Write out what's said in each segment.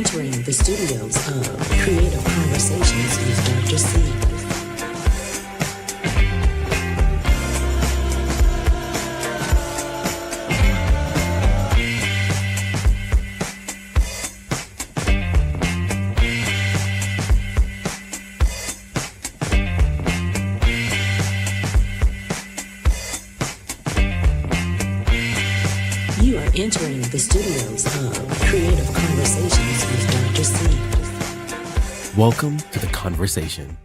entering the studios of Creative Conversations with Dr. C. You are entering the studios of Creative Conversations with Dr. C. Welcome to the conversation.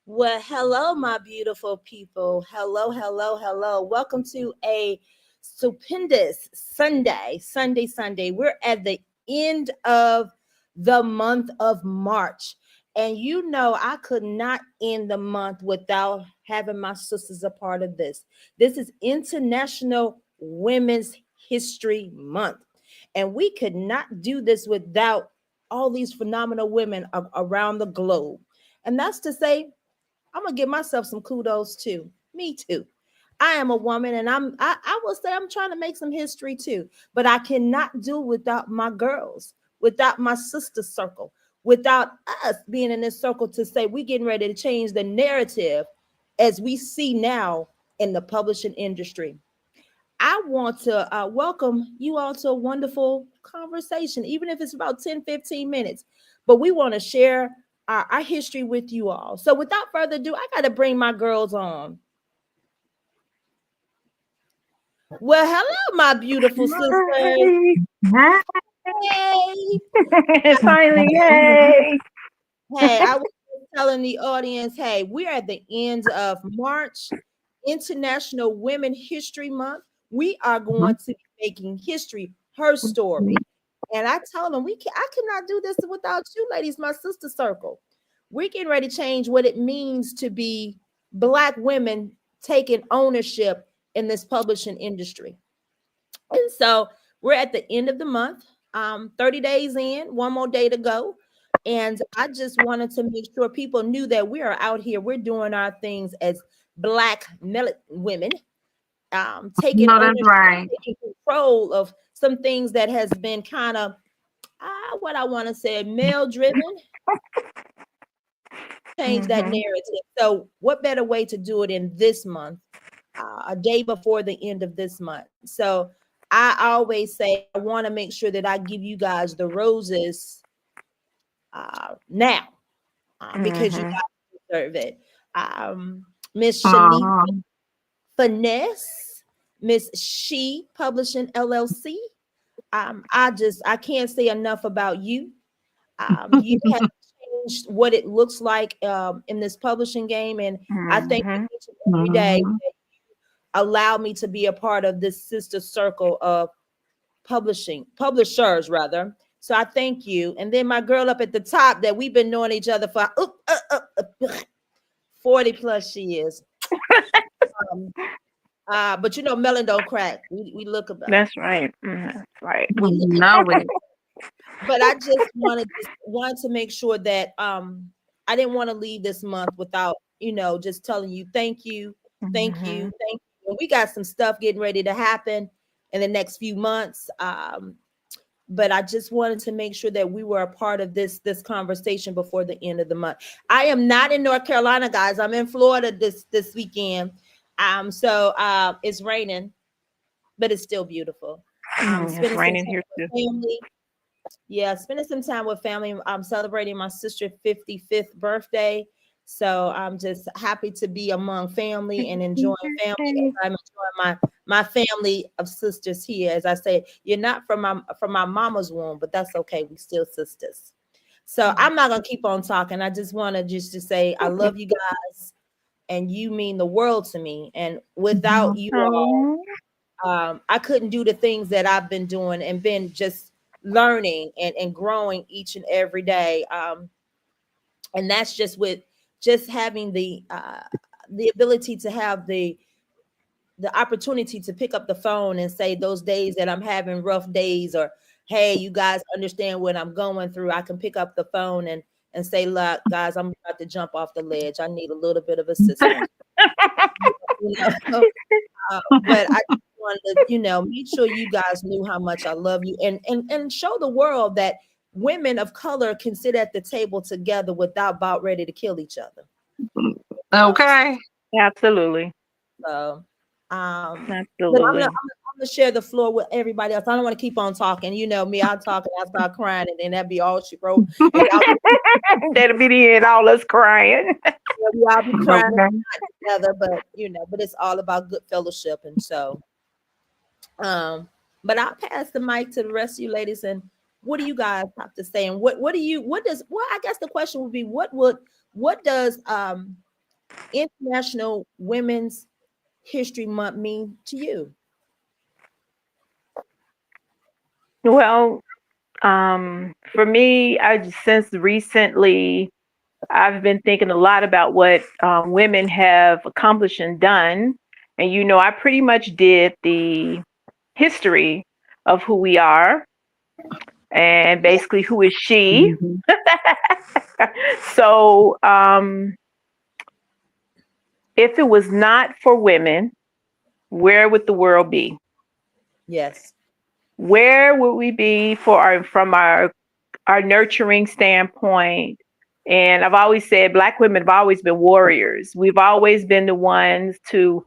Well, hello, my beautiful people. Hello. Welcome to a stupendous Sunday. We're at the end of the month of March. And you know, I could not end the month without having my sisters a part of this. This is International Women's History Month. And we could not do this without all these phenomenal women around the globe. And that's to say, I'm gonna give myself some kudos too. Me too. I am a woman, and I will say I'm trying to make some history too. But I cannot do without my girls, without my sister circle, without us being in this circle to say we're getting ready to change the narrative as we see now in the publishing industry. I want to welcome you all to a wonderful conversation, even if it's about 10, 15 minutes. But we want to share our history with you all. So without further ado, I got to bring my girls on. Well, hello, my beautiful sisters. Hi. Hey. Finally, yay. Hey, I was telling the audience, hey, we're at the end of March, International Women History Month. We are going to be making history, her story. And I told them I cannot do this without you ladies, my sister circle. We're getting ready to change what it means to be Black women taking ownership in this publishing industry. And so we're at the end of the month, 30 days in, one more day to go. And I just wanted to make sure people knew that we are out here. We're doing our things as Black women, taking ownership, Right. taking control of some things that has been kind of what I want to say, male driven. Change that narrative. So what better way to do it in this month, a day before the end of this month? So I always say I want to make sure that I give you guys the roses now because you guys deserve it. Miss Shanice Finesse, Miss She Publishing LLC. I can't say enough about you. You have changed what it looks like in this publishing game, and I thank you each and every day that you allow me to be a part of this sister circle of publishers rather. So I thank you. And then my girl up at the top that we've been knowing each other for 40 plus years. But you know, melon don't crack. We look about. That's right. That's right. We know it. But I just wanted to make sure that I didn't want to leave this month without, just telling you thank you. And we got some stuff getting ready to happen in the next few months. But I just wanted to make sure that we were a part of this conversation before the end of the month. I am not in North Carolina, guys. I'm in Florida this weekend. So it's raining, but it's still beautiful. It's raining here too. Family. Yeah, spending some time with family. I'm celebrating my sister's 55th birthday. So I'm just happy to be among family and enjoying family. I'm enjoying my family of sisters here. As I say, you're not from my mama's womb, but that's okay. We still sisters. So I'm not gonna keep on talking. I just want to say I love you guys, and you mean the world to me. And without you all, I couldn't do the things that I've been doing and been just learning and growing each and every day. And that's just with just having the ability to have the opportunity to pick up the phone and say those days that I'm having rough days, or hey, you guys understand what I'm going through. I can pick up the phone and say, look, guys, I'm about to jump off the ledge. I need a little bit of assistance. But I just wanted to, make sure you guys knew how much I love you, and show the world that women of color can sit at the table together without about ready to kill each other. Okay. Absolutely. So, but Absolutely. I'm gonna share the floor with everybody else. I don't want to keep on talking. You know me, I'll talk and I'll start crying, and then that'd be all she wrote. And That'll be the end, all us crying. I'll be crying Okay. together, but it's all about good fellowship. And so, but I'll pass the mic to the rest of you ladies. And what do you guys have to say? And I guess the question would be, what does International Women's History Month mean to you? Well, for me, since recently, I've been thinking a lot about what women have accomplished and done. And, I pretty much did the history of who we are and basically who is she. Mhm. So, if it was not for women, where would the world be? Yes. Where would we be from our nurturing standpoint? And I've always said Black women have always been warriors. We've always been the ones to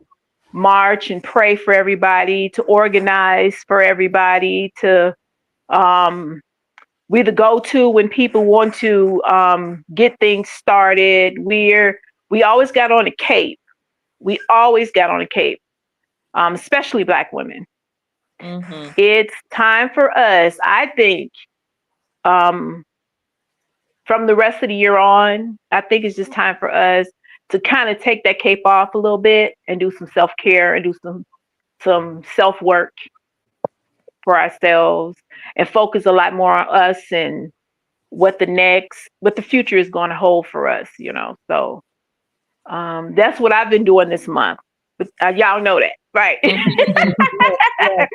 march and pray for everybody, to organize for everybody, to we're the go-to when people want to get things started. We always got on a cape. We always got on a cape, especially Black women. Mm-hmm. It's time for us, I think, from the rest of the year on, I think it's just time for us to kind of take that cape off a little bit and do some self-care and do some self-work for ourselves and focus a lot more on us and what the future is going to hold for us, So that's what I've been doing this month. But y'all know that, right?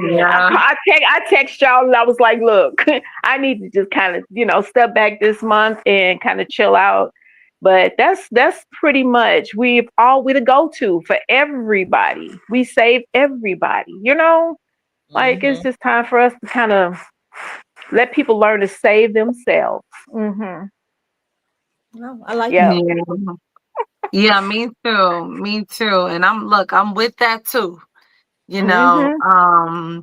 Yeah. I text y'all and I was like, look, I need to just kind of, step back this month and kind of chill out. But that's pretty much we're the go-to for everybody. We save everybody, Like it's just time for us to kind of let people learn to save themselves. Mm-hmm. No, I like Yeah. Yeah. Yeah, me too. Me too. And I'm with that too. Mm-hmm.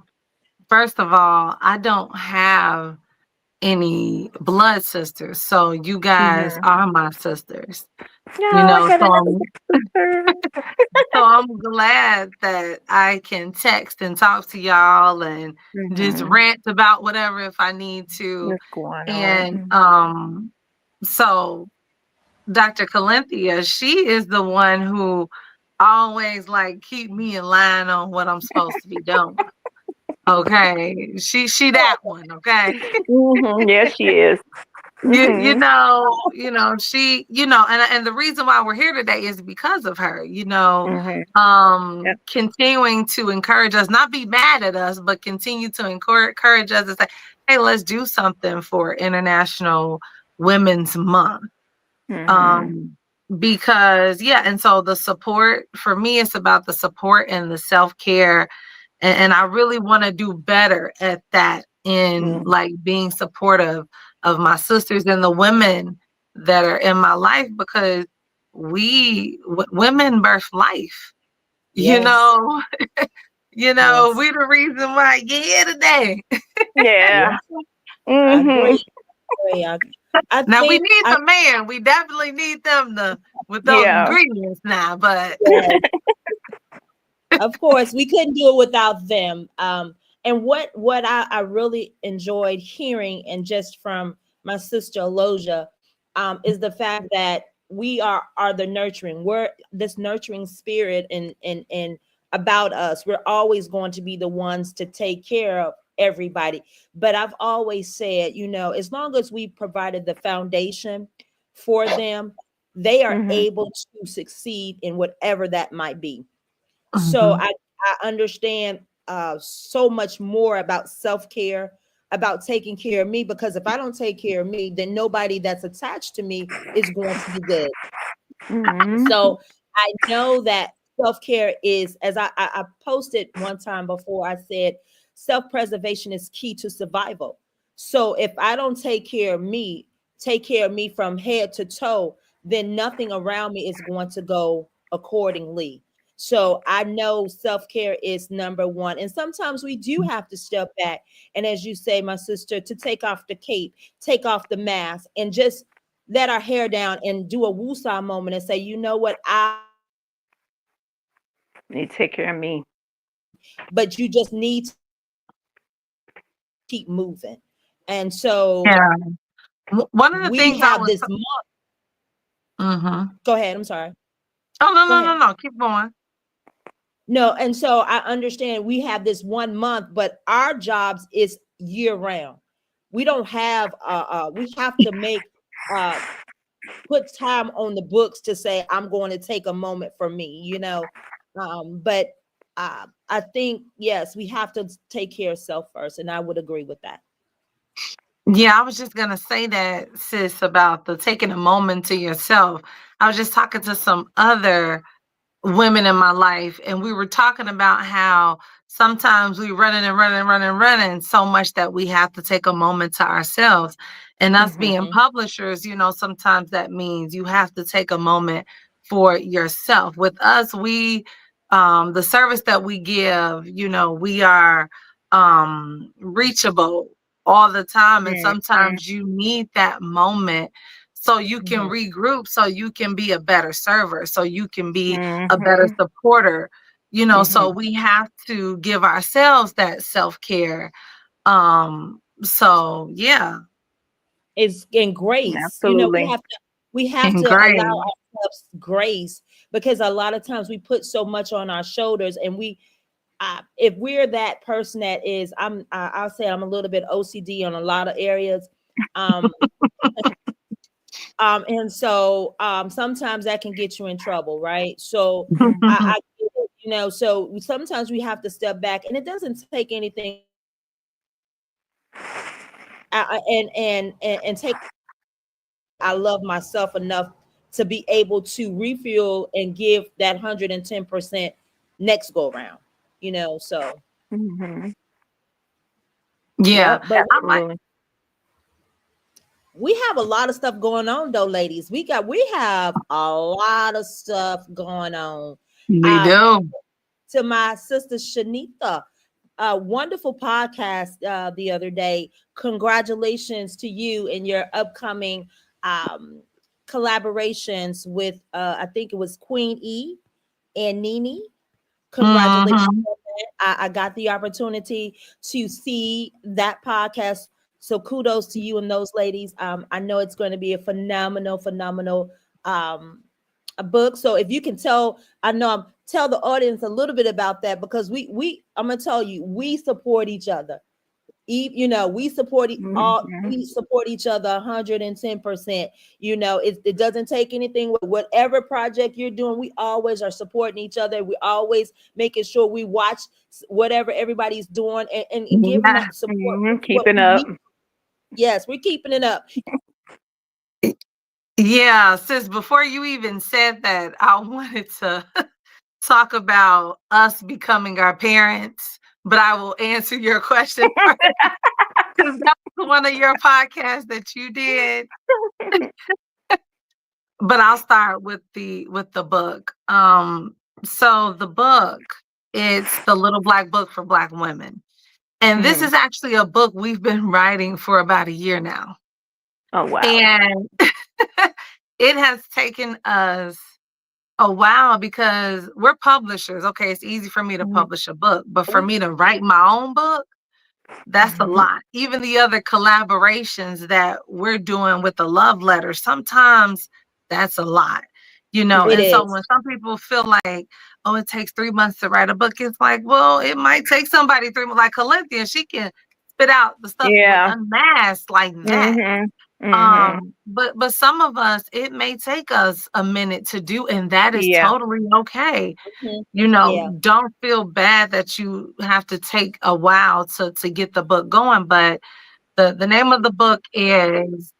First of all, I don't have any blood sisters, so you guys Mm-hmm. are my sisters. No, I got another sister. So I'm glad that I can text and talk to y'all and just Mm-hmm. rant about whatever if I need to. What's going And on? so Dr. Calinthia, she is the one who always like keep me in line on what I'm supposed to be doing. Okay. She that one, okay. Mm-hmm. Yes, she is. Mm-hmm. She, and the reason why we're here today is because of her, Mm-hmm. Yep. continuing to encourage us, not be mad at us, but continue to encourage us and say, hey, let's do something for International Women's Month. Mm-hmm. Because and so the support for me, it's about the support and the self-care. And I really want to do better at that in like being supportive of my sisters and the women that are in my life, because women birth life, Yes. Yes. we the reason why you're here today. Yeah. I Mm-hmm. agree. I Now we think need the man. We definitely need them with those Yeah. ingredients now, but yes. Of course, we couldn't do it without them. And what I really enjoyed hearing, and just from my sister Aloja, is the fact that we are the nurturing. We're this nurturing spirit, and about us. We're always going to be the ones to take care of everybody. But I've always said, as long as we provided the foundation for them, they are able to succeed in whatever that might be. So I understand so much more about self-care, about taking care of me, because if I don't take care of me, then nobody that's attached to me is going to be good. So I know that self-care is, as I posted one time before, I said self-preservation is key to survival. So if I don't take care of me, take care of me from head to toe, then nothing around me is going to go accordingly. So I know self-care is number one. And sometimes we do have to step back. And as you say, my sister, to take off the cape, take off the mask, and just let our hair down and do a woosah moment and say, you know what, I need to take care of me. but you just need to keep moving. And so one of the we things I have was this month. Go ahead. I'm sorry. Oh, Go ahead. no. Keep going. No, and so I understand we have this 1 month, but our jobs is year round. We don't have we have to make put time on the books to say I'm going to take a moment for me, but I think yes, we have to take care of self first, and I would agree with that. Yeah, I was just gonna say that, sis, about the taking a moment to yourself. I was just talking to some other women in my life, and we were talking about how sometimes we running so much that we have to take a moment to ourselves. And us being publishers, sometimes that means you have to take a moment for yourself. With us, we the service that we give, we are reachable all the time, and sometimes you need that moment so you can regroup, so you can be a better server, so you can be a better supporter, so we have to give ourselves that self-care. So yeah. It's in grace. Absolutely. We have And to allow great. ourselves grace, because a lot of times we put so much on our shoulders, and if we're that person that is, I'll say I'm a little bit OCD on a lot of areas. And so sometimes that can get you in trouble, right? So I get it, so sometimes we have to step back, and it doesn't take anything and take. I love myself enough to be able to refuel and give that 110% next go round, so Yeah. but I like Absolutely. we have a lot of stuff going on though, ladies. We have a lot of stuff going on. we Um, do. to my sister Shanita, a wonderful podcast the other day. Congratulations to you and your upcoming collaborations with I think it was Queen E and Nene. Congratulations Mhm. on that. I got the opportunity to see that podcast. So kudos to you and those ladies. I know it's going to be a phenomenal a book. So if you can tell the audience a little bit about that, because I'm gonna tell you, we support each other. We support we support each other 110%. It doesn't take anything. Whatever project you're doing, we always are supporting each other. We always making sure we watch whatever everybody's doing, and giving Yeah. that support. What Keeping we up. need. Yes, we're keeping it up. Yeah, sis, before you even said that, I wanted to talk about us becoming our parents, but I will answer your question first, because that was one of your podcasts that you did. But I'll start with the book. So the book, it's the Little Black Book for Black Women. And this is actually a book we've been writing for about a year now. Oh wow. And it has taken us a while, because we're publishers. Okay, it's easy for me to publish a book, but for me to write my own book, that's a lot. Even the other collaborations that we're doing with the love letter, sometimes that's a lot, It And so is. when some people feel like, oh, it takes 3 months to write a book. It's like, well, it might take somebody 3 months. Like Colinthia, she can spit out the stuff with unmasked like that. But some of us, it may take us a minute to do, and that is totally okay. You know, don't feel bad that you have to take a while to get the book going. But the name of the book is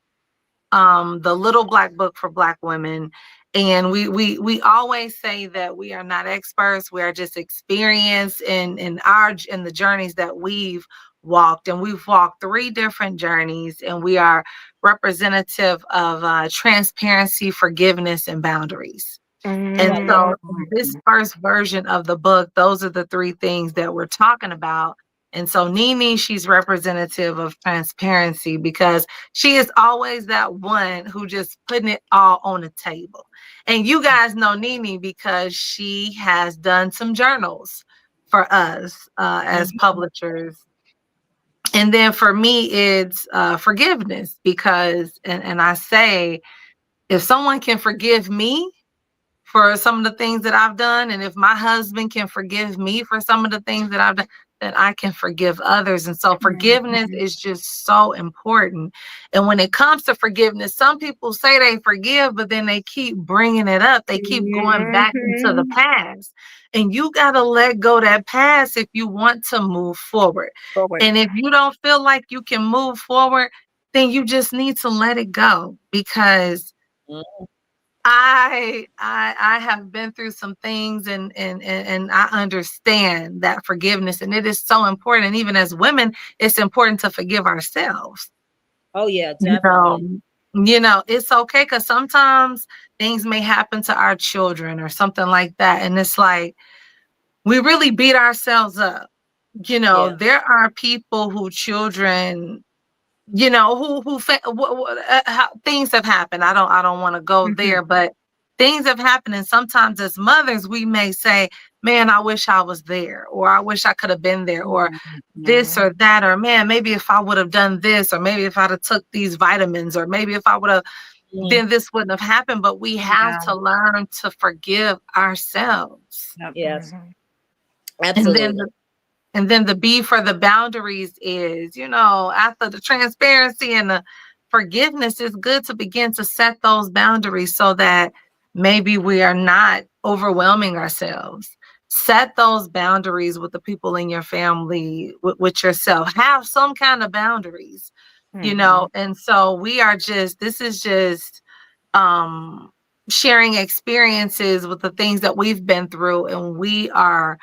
The Little Black Book for Black Women. And we always say that we are not experts. We are just experienced in the journeys that we've walked. And we've walked 3 different journeys, and we are representative of transparency, forgiveness, and boundaries. And so this first version of the book, those are the 3 things that we're talking about. And so Nene, she's representative of transparency because she is always that one who just putting it all on the table. And you guys know Nene because she has done some journals for us as publishers. And then for me, it's forgiveness because, and I say, if someone can forgive me for some of the things that I've done, and if my husband can forgive me for some of the things that I've done, then I can forgive others. And so forgiveness is just so important. And when it comes to forgiveness, some people say they forgive, but then they keep bringing it up. They keep going back into the past. And you got to let go that past if you want to move forward. And if you don't feel like you can move forward, then you just need to let it go, because I have been through some things, and I understand that forgiveness, and it is so important. And even as women, it's important to forgive ourselves. Oh yeah, definitely. You know, it's okay, because sometimes things may happen to our children or something like that, and it's like we really beat ourselves up. You know, there are people who children, you know, how things have happened. I don't want to go there, but things have happened. And sometimes as mothers, we may say, man, I wish I was there, or I wish I could have been there, or this or that, or man, maybe if I would have done this, or maybe if I'd have took these vitamins, or maybe if I would have, then this wouldn't have happened. But we have to learn to forgive ourselves. Yes. Absolutely. And then the B for the boundaries is, you know, after the transparency and the forgiveness, it's good to begin to set those boundaries so that maybe we are not overwhelming ourselves. Set those boundaries with the people in your family, with yourself. Have some kind of boundaries, you know. And so this is just sharing experiences with the things that we've been through, and we are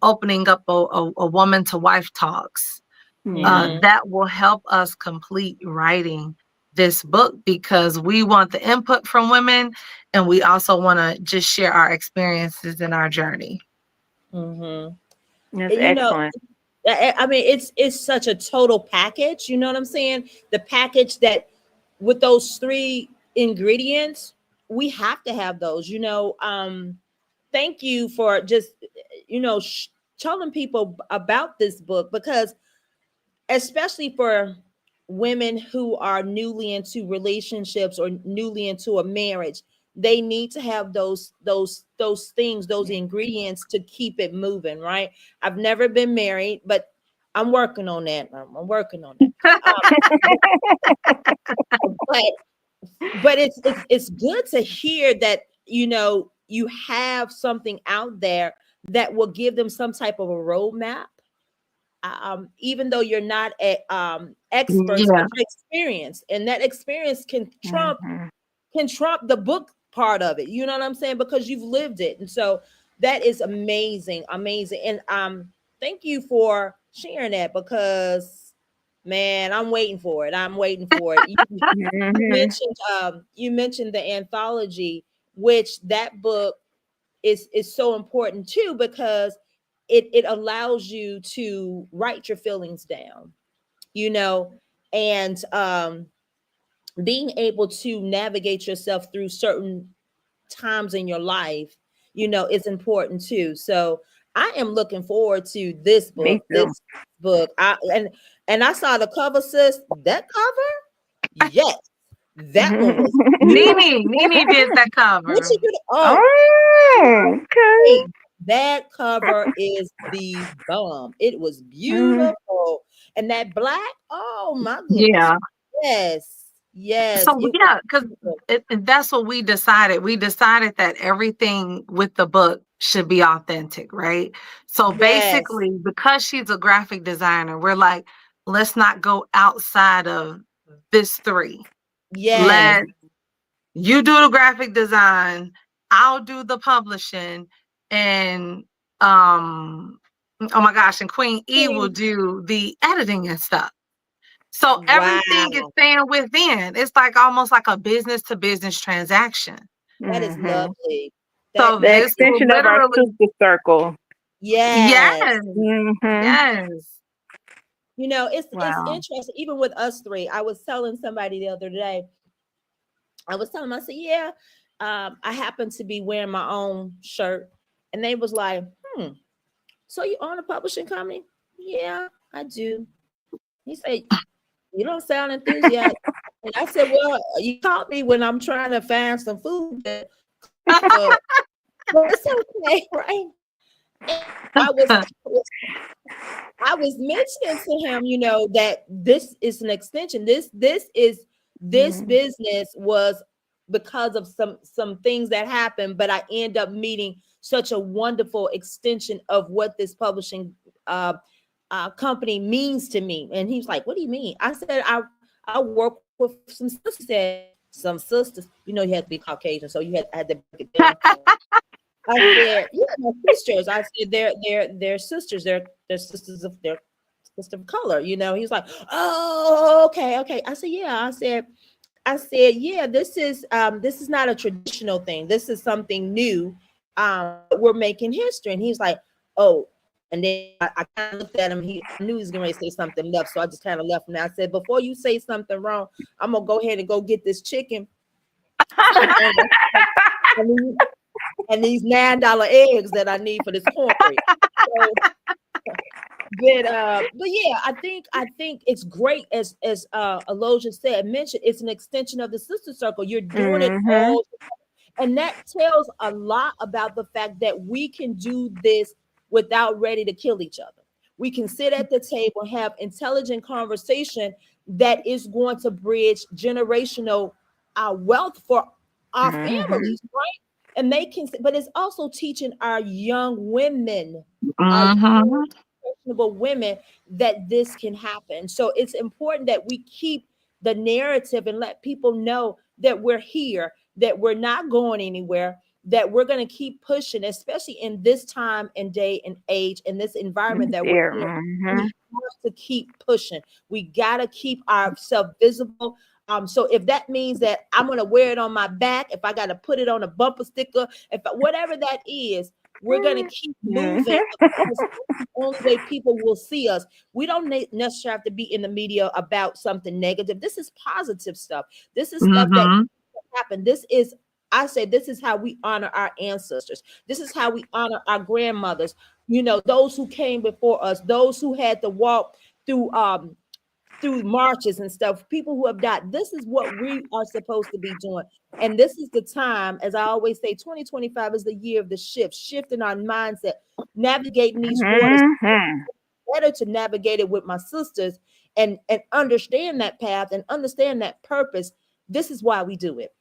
opening up a woman to wife talks that will help us complete writing this book, because we want the input from women, and we also want to just share our experiences in our journey. That's excellent. I mean, it's such a total package, you know what I'm saying? The package that with those 3 ingredients, we have to have those, you know. Thank you for just, you know, telling people about this book, because especially for women who are newly into relationships or newly into a marriage, they need to have those things, those ingredients to keep it moving, right? I've never been married, but I'm working on that. I'm working on that. But it's good to hear that, you know, you have something out there that will give them some type of a roadmap. Even though you're not experts, but you're experienced, and that experience can trump the book part of it. You know what I'm saying? Because you've lived it, and so that is amazing. And thank you for sharing that, because man, I'm waiting for it. You mentioned the anthology, which that book is so important too, because it allows you to write your feelings down, you know, and being able to navigate yourself through certain times in your life, you know, is important too. So I am looking forward to this book. This book. And I saw the cover, sis. That cover, yes, that one was Nene did that cover. What you did? Oh, okay. That cover is the bomb. It was beautiful. And that black, oh my goodness. Yeah. Yes. Yes. So It yeah, because was that's what we decided. We decided that everything with the book should be authentic, right? So yes. basically, because she's a graphic designer, we're like, let's not go outside of this three. Yes. Let you do the graphic design, I'll do the publishing, and oh my gosh, and Queen E will do the editing and stuff. So Wow. everything is staying within. It's like almost like a business to business transaction. That is lovely. So That The this will extension of our literally, sister circle. yes. yes, yes. You know, it's Wow. interesting. Even with us three, I was telling somebody the other day, I was telling them, I said, yeah, I happen to be wearing my own shirt. And they was like, so you own a publishing company? Yeah, I do. He said, you don't sound enthusiastic. And I said, well, you caught me when I'm trying to find some food, but it's okay, right? And I was mentioning to him, you know, that this is an extension. This business was because of some things that happened, but I end up meeting such a wonderful extension of what this publishing company means to me. And he's like, "What do you mean?" I said, "I work with some sisters." Some sisters, you know, you had to be Caucasian, so had to break it down. I said, "Yeah, my sisters." I said, "They're sisters. They're sisters of their sister of color." You know, he was like, "Oh, okay, okay." I said, "Yeah." I said, "Yeah. This is not a traditional thing. This is something new. We're making history." And he's like, "Oh." And then I kind of looked at him. I knew he was going to say something left, so I just kind of left him. I said, "Before you say something wrong, I'm gonna go ahead and go get this chicken and these $9 eggs that I need for this cornbread." So, but yeah, I think it's great as Aloja said, mentioned, it's an extension of the sister circle. You're doing it all, and that tells a lot about the fact that we can do this without ready to kill each other. We can sit at the table and have intelligent conversation that is going to bridge generational wealth for our families, right? And they can, but it's also teaching our young women, our young, impressionable women, that this can happen. So it's important that we keep the narrative and let people know that we're here, that we're not going anywhere, that we're going to keep pushing, especially in this time and day and age, in this environment that we're in. We have to keep pushing. We got to keep ourselves visible. So if that means that I'm going to wear it on my back, if I got to put it on a bumper sticker, whatever that is, we're going to keep moving. Because the only way people will see us. We don't necessarily have to be in the media about something negative. This is positive stuff. This is stuff that happened. I say this is how we honor our ancestors. This is how we honor our grandmothers. You know, those who came before us, those who had to walk through marches and stuff, people who have died. This is what we are supposed to be doing. And this is the time, as I always say, 2025 is the year of the shift in our mindset, navigating these waters. Better to navigate it with my sisters and understand that path and understand that purpose. This is why we do it.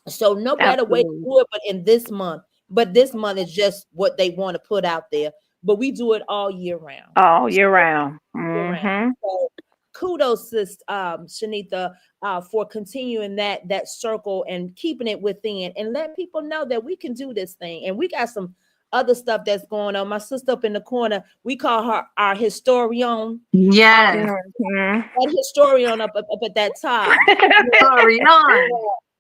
So no better way to do it but in this month. But this month is just what they want to put out there. But we do it all year round. All year round. So kudos, sis, Shanita, for continuing that circle and keeping it within and let people know that we can do this thing. And we got some other stuff that's going on. My sister up in the corner, we call her our historian. Yes. That historian up at that top. Historian.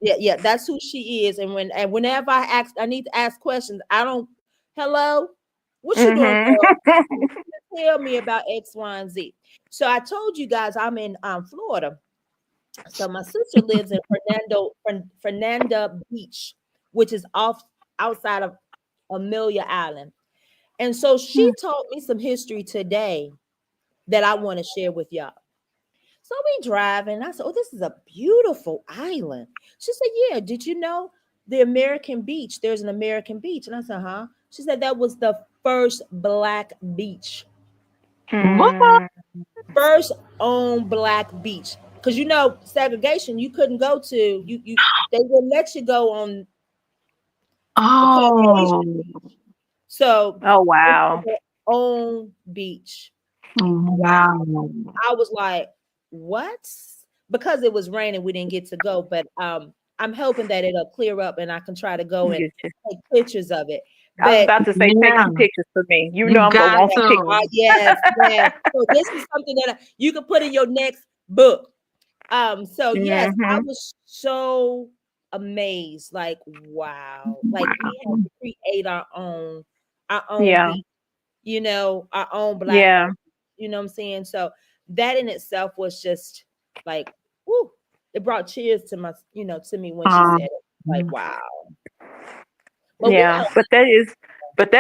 Yeah, that's who she is. And whenever I need to ask questions, I don't, hello, what you doing, girl? Tell me about X, Y, and Z. So I told you guys I'm in Florida. So my sister lives in Fernanda Beach, which is outside of Amelia Island. And so she taught me some history today that I want to share with y'all. So we driving. I said, "Oh, this is a beautiful island." She said, "Yeah, did you know the American beach? There's an American beach." And I said, "Huh?" She said that was the first black beach, What? Mm, first owned black beach. Because you know, segregation, you couldn't go to you. They would let you go on the Oh, Caucasian beach. So oh they had wow. their own beach. Wow. wow. I was like, what? Because it was raining, we didn't get to go. But I'm hoping that it'll clear up and I can try to go and Get you. take pictures of it. I was But about to say, take Yeah, some pictures for me. You know you I'm gonna got want some to. pictures. yes, yes. So this is something that you can put in your next book. So yes, I Mm-hmm. was so amazed, like wow, like we had Wow. to create our own Yeah. beat, you know, our own black Yeah. owned, you know what I'm saying? So that in itself was just like, whoo, it brought cheers to my, to me when she said Um, it. Like, wow. But we Yeah. got But that is, but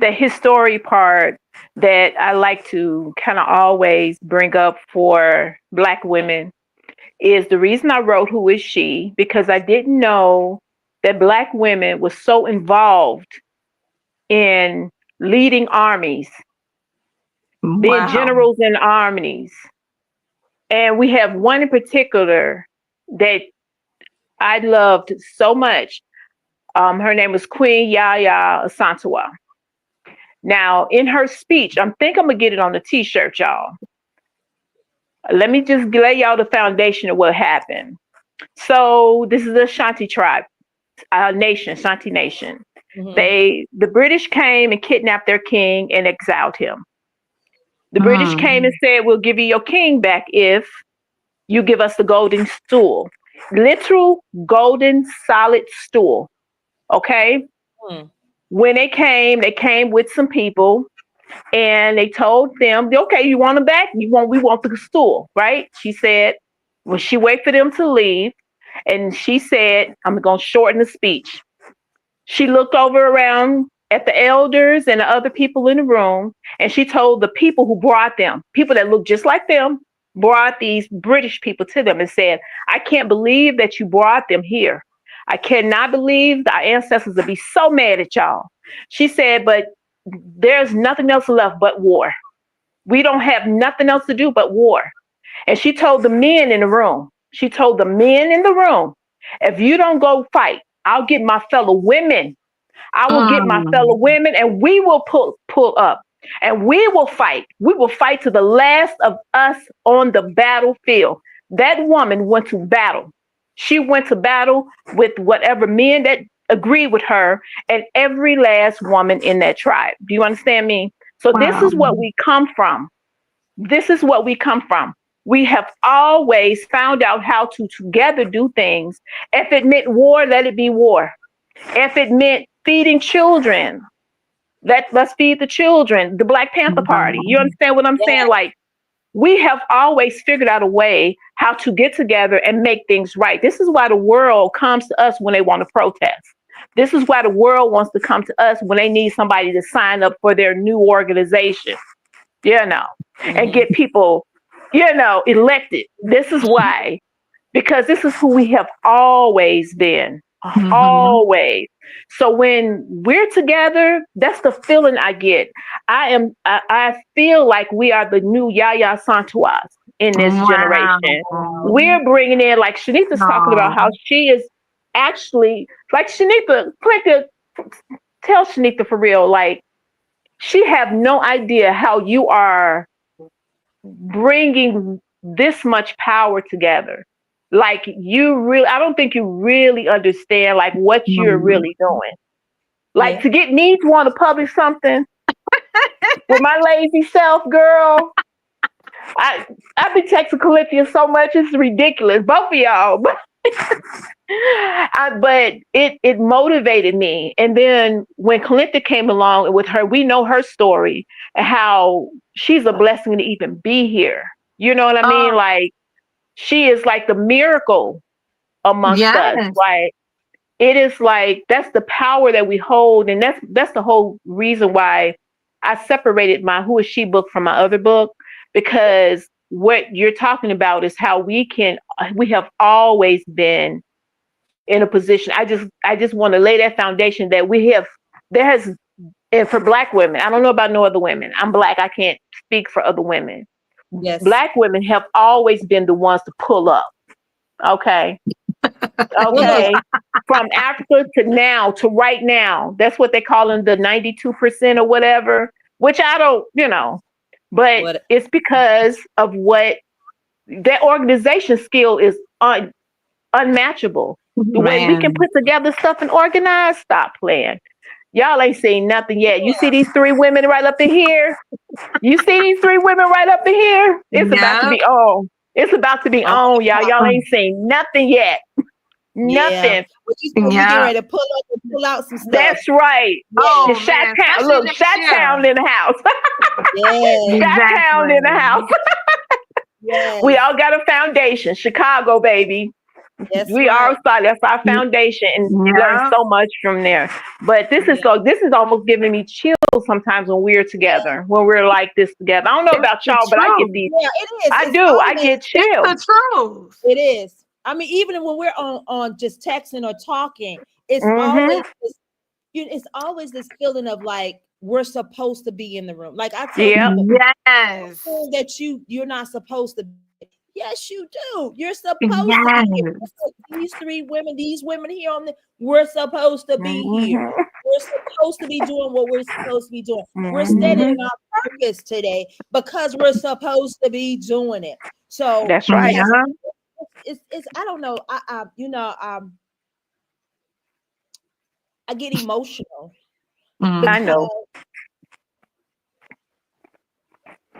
that his story part that I like to kind of always bring up for Black women is the reason I wrote Who Is She? Because I didn't know that Black women was so involved in leading armies, being wow. generals in armies. And we have one in particular that I loved so much. Her name was Queen Yaya Asantewaa. Now, in her speech, I'm gonna get it on the T-shirt, y'all. Let me just lay y'all the foundation of what happened. So, this is the Ashanti tribe, nation, Ashanti Nation. mhm, The British came and kidnapped their king and exiled him. The British came and Mm. said, "We'll give you your king back if you give us the golden stool." Literal golden solid stool. Okay. mm, When they came with some people and they told them, okay, you want them back? We want the stool, right? She said, when she waited for them to leave, and she said, I'm going to shorten the speech. She looked over around at the elders and the other people in the room, and she told the people who brought them, people that looked just like them, brought these British people to them and said, I can't believe that you brought them here. I cannot believe our ancestors would be so mad at y'all. She said, but there's nothing else left but war. We don't have nothing else to do but war. And she told the men in the room, if you don't go fight, I'll get my fellow women. I will get my fellow Mm. women and we will pull up and we will fight. We will fight to the last of us on the battlefield. That woman went to battle. She went to battle with whatever men that agreed with her and every last woman in that tribe. Do you understand me? So this Wow. is what we come from. This is what we come from. We have always found out how to together do things. If it meant war, let it be war. If it meant feeding children, let's feed the children. The Black Panther Party. You Wow. understand what I'm saying? yeah, Like we have always figured out a way how to get together and make things right. This is why the world comes to us when they want to protest. This is why the world wants to come to us when they need somebody to sign up for their new organization, and mhm, get people, elected. This is why, because this is who we have always been. Mhm. Always. So when we're together, that's the feeling I get. I feel like we are the new Yaya Santuas in this generation. Wow. We're bringing in, like Shanita's talking about, how No. she is actually, like Shanita, Clinton, tell Shanita for real, like she have no idea how you are bringing this much power together. Like you really, I don't think you really understand like what you're Mm. really doing. Like yeah, to get me to want to publish something with my lazy self, girl. I I've been texting Calyptia so much, it's ridiculous. Both of y'all, but it motivated me. And then when Calyptia came along with her, we know her story and how she's a blessing to even be here. You know what I mean? Oh, Like she is like the miracle amongst us. yes. Like it is like that's the power that we hold, and that's the whole reason why I separated my Who Is She book from my other book, because what you're talking about is how we have always been in a position. I just want to lay that foundation that and for Black women, I don't know about no other women. I'm Black. I can't speak for other women. Yes. Black women have always been the ones to pull up. Okay. Okay. From Africa to now, to right now. That's what they call them, the 92% or whatever, which I don't, but it's because of what that organization skill is unmatchable. The way we can put together stuff and organize, stop playing. Y'all ain't seen nothing yet. You see these 3 women right up in here? You see these 3 women right up in here? It's about to be on. It's about to be on, y'all. Y'all ain't seen nothing yet. Nothing. But you said we get ready to pull up and pull out some stuff. That's right. Oh, the Shot Town. Look, Shot Town in the house. Shot Town in the house. Yes. We all got a foundation. Chicago, baby. We all started. That's our foundation, and learn so much from there. But this is almost giving me chills sometimes when we're together, when we're like this together. I don't know about y'all, but I get these. Yeah, it is. I do. I get chills. It's the truth. It is. I mean, even when we're on just texting or talking, it's always this, it's always this feeling of like we're supposed to be in the room. Like I tell people, yes, that you're not supposed to be. Yes, you do. You're supposed to be here. These 3 women, these women here we're supposed to be here. We're supposed to be doing what we're supposed to be doing. We're standing in our purpose today because we're supposed to be doing it. So that's right. It's I don't know. I get emotional. I know.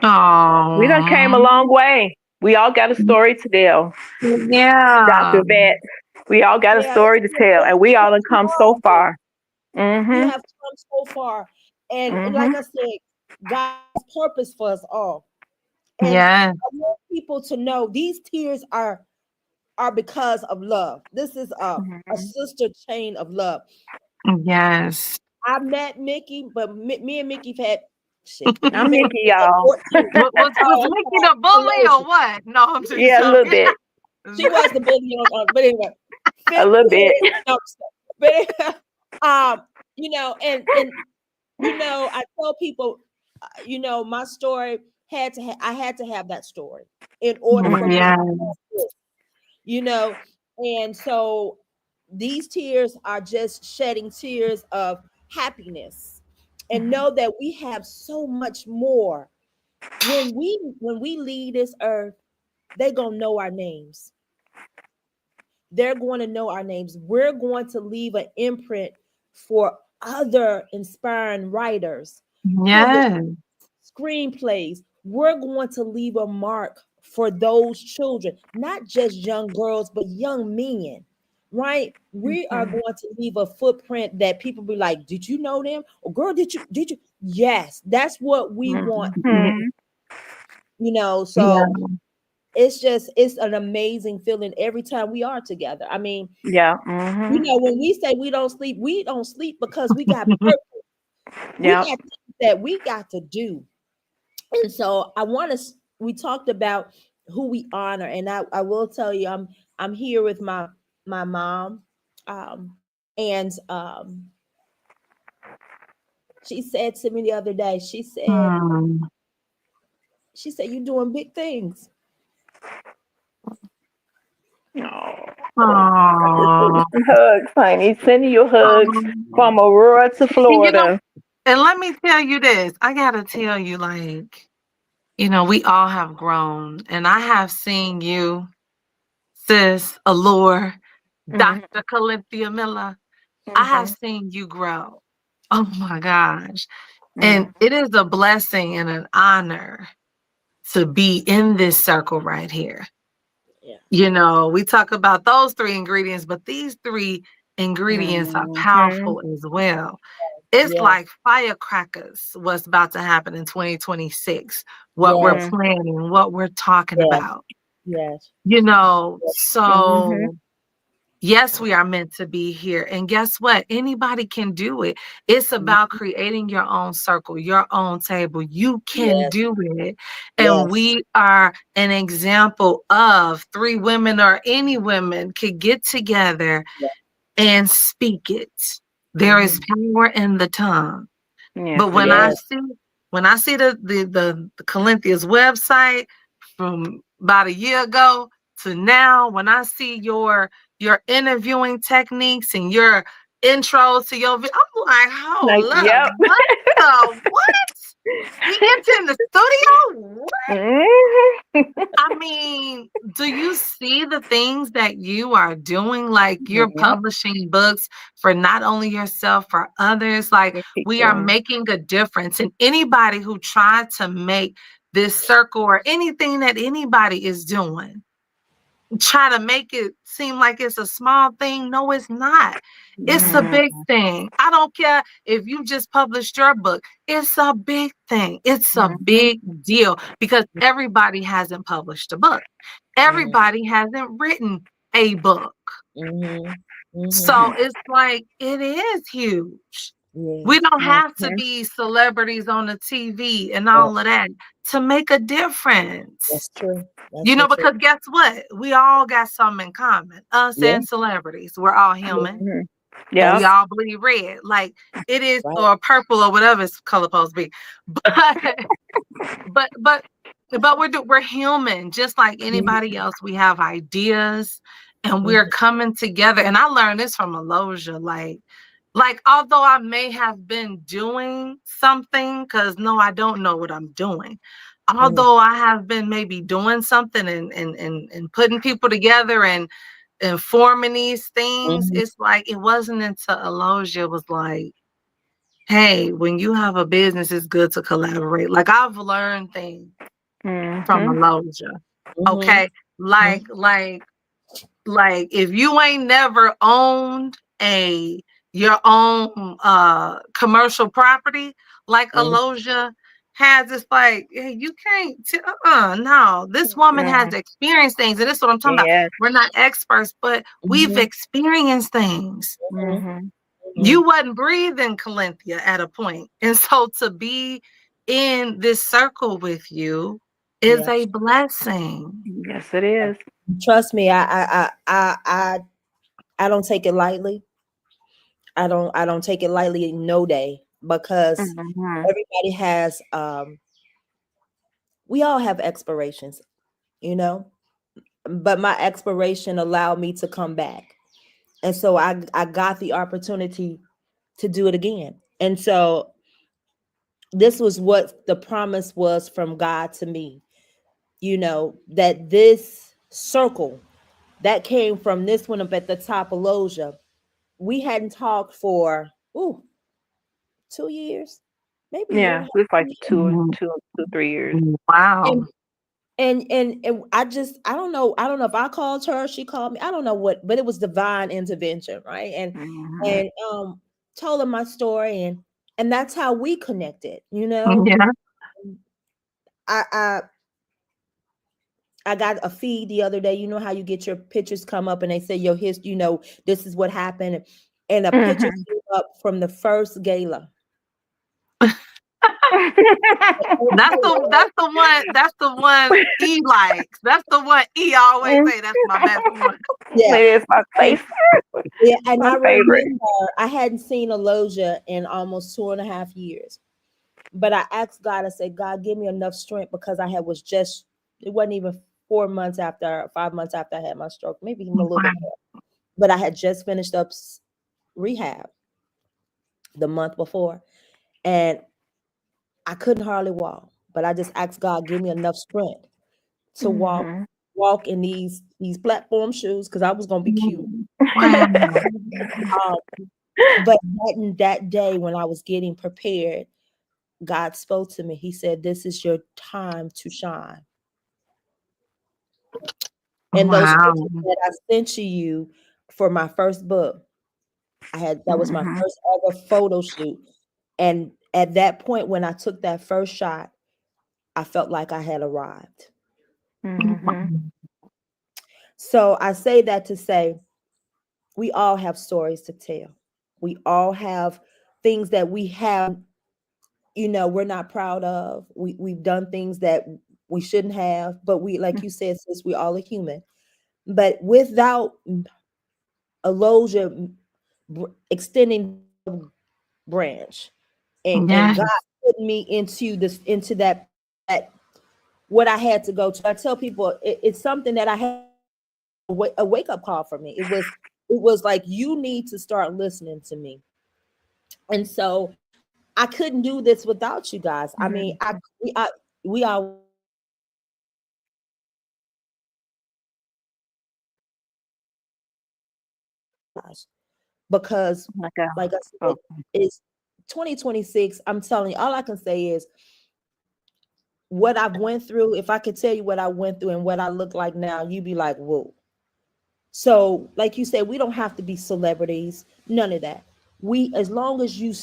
Oh, we done came a long way. We all got a story to tell. Yeah. Dr. Vet, we all got a story to tell, and we all have come so far. We have come so far. And like I said, God's purpose for us all. And I want people to know these tears are because of love. This is a sister chain of love. Yes. I met Mickey, but me and Mickey've had shit. I'm Mickey, y'all. Was Mickey the bully or what? No, I'm just a little bit. She was the bully but anyway. A little bit. But and I tell people, my story I had to have that story in order for me to, and so these tears are just shedding tears of happiness, and know that we have so much more. When we leave this earth, they're gonna know our names. They're going to know our names. We're going to leave an imprint for other inspiring writers. Screenplays. We're going to leave a mark for those children, not just young girls, but young men, right? We are going to leave a footprint that people be like, did you know them? Or girl, did you? Yes, that's what we want. So it's an amazing feeling every time we are together. I mean, when we say we don't sleep because we got purpose. We got things that we got to do. And so we talked about who we honor, and I will tell you, I'm here with my mom, and she said to me the other day, she said, you're doing big things. Hugs, honey. Sending you hugs from Aurora to Florida. And let me tell you this. I gotta tell you, we all have grown, and I have seen you, sis Allure, Dr. Calinthia Miller. I have seen you grow. Oh my gosh. And it is a blessing and an honor to be in this circle right here. We talk about those 3 ingredients, but these 3 ingredients are powerful as well. It's like firecrackers, what's about to happen in 2026, what we're planning, what we're talking about. Yes. So Yes, we are meant to be here. And guess what? Anybody can do it. It's about creating your own circle, your own table. You can Yes. do it. And Yes. we are an example of 3 women or any women could get together and speak it. There is power in the tongue. Yes, But when Yes. I see the Corinthians website from about a year ago to now, when I see your interviewing techniques and your intros to your video, I'm like, hold up, yep. what the what? He entered in the studio? What? I mean, do you see the things that you are doing? Like you're publishing books for not only yourself, for others. Like we are making a difference. And anybody who tried to make this circle or anything that anybody is doing, try to make it seem like it's a small thing. No, it's not. It's a big thing. I don't care if you just published your book. It's a big thing. It's a big deal because everybody hasn't published a book. Everybody hasn't written a book. So it's like, it is huge. We don't have to be celebrities on the TV and all of that to make a difference. That's true. That's You know, so true. because guess what? We all got something in common. Us and celebrities. We're all human. And we all bleed red. Like it is, or purple or whatever it's color supposed to be. But we're human, just like anybody else. We have ideas and we're coming together. And I learned this from Aloja. Like although I may have been doing something, because no, I don't know what I'm doing. Although I have been maybe doing something and putting people together and forming these things, it's like it wasn't until Aloja was like, hey, when you have a business, it's good to collaborate. Like I've learned things from Aloja. Okay. Like if you ain't never owned your own commercial property like Aloja has, it's like, hey, you can't no, this woman has experienced things, and this is what I'm talking about. We're not experts, but we've experienced things. You wasn't breathing, Calinthia, at a point. And so to be in this circle with you is a blessing. Yes, it is. Trust me, I don't take it lightly. I don't take it lightly no day, because everybody has we all have expirations, you know, but my expiration allowed me to come back. And so I got the opportunity to do it again. And so this was what the promise was from God to me, you know, that this circle that came from this one up at the top of Loja, we hadn't talked for 2 years, maybe a year and a half. It's like 3 years. Wow. And I don't know if I called her, she called me, I don't know what, but it was divine intervention, right? And told her my story, and that's how we connected, you know. I got a feed the other day. You know how you get your pictures come up and they say your history, you know, this is what happened, and a picture came up from the first gala. That's the one E likes. That's the one E always say. That's my best one. Yeah, it's my face. Yeah, and I remember I hadn't seen Aloja in almost 2.5 years, but I asked God. I said, God, give me enough strength, because it wasn't even 5 months after I had my stroke, maybe even a little bit more. But I had just finished up rehab the month before, and I couldn't hardly walk. But I just asked God, give me enough strength to walk in these platform shoes, because I was gonna be cute. But that day when I was getting prepared, God spoke to me. He said, "This is your time to shine." And those pictures that I sent to you for my first book, that was my first ever photo shoot. And at that point, when I took that first shot, I felt like I had arrived. So I say that to say, we all have stories to tell. We all have things that we have, we're not proud of. We've done things that we shouldn't have, but we, like you said, since we all are human. But without Aloja extending the branch and Yes. God put me into that what I had to go to. I tell people it's something that I had a wake up call for me. It was like, you need to start listening to me. And so I couldn't do this without you guys. I mean, we are because, Oh my God. like I said, Oh, it's 2026. I'm telling you, all I can say is what I've went through. If I could tell you what I went through and what I look like now, you'd be like, whoa. So, like you said, we don't have to be celebrities, none of that. As long as you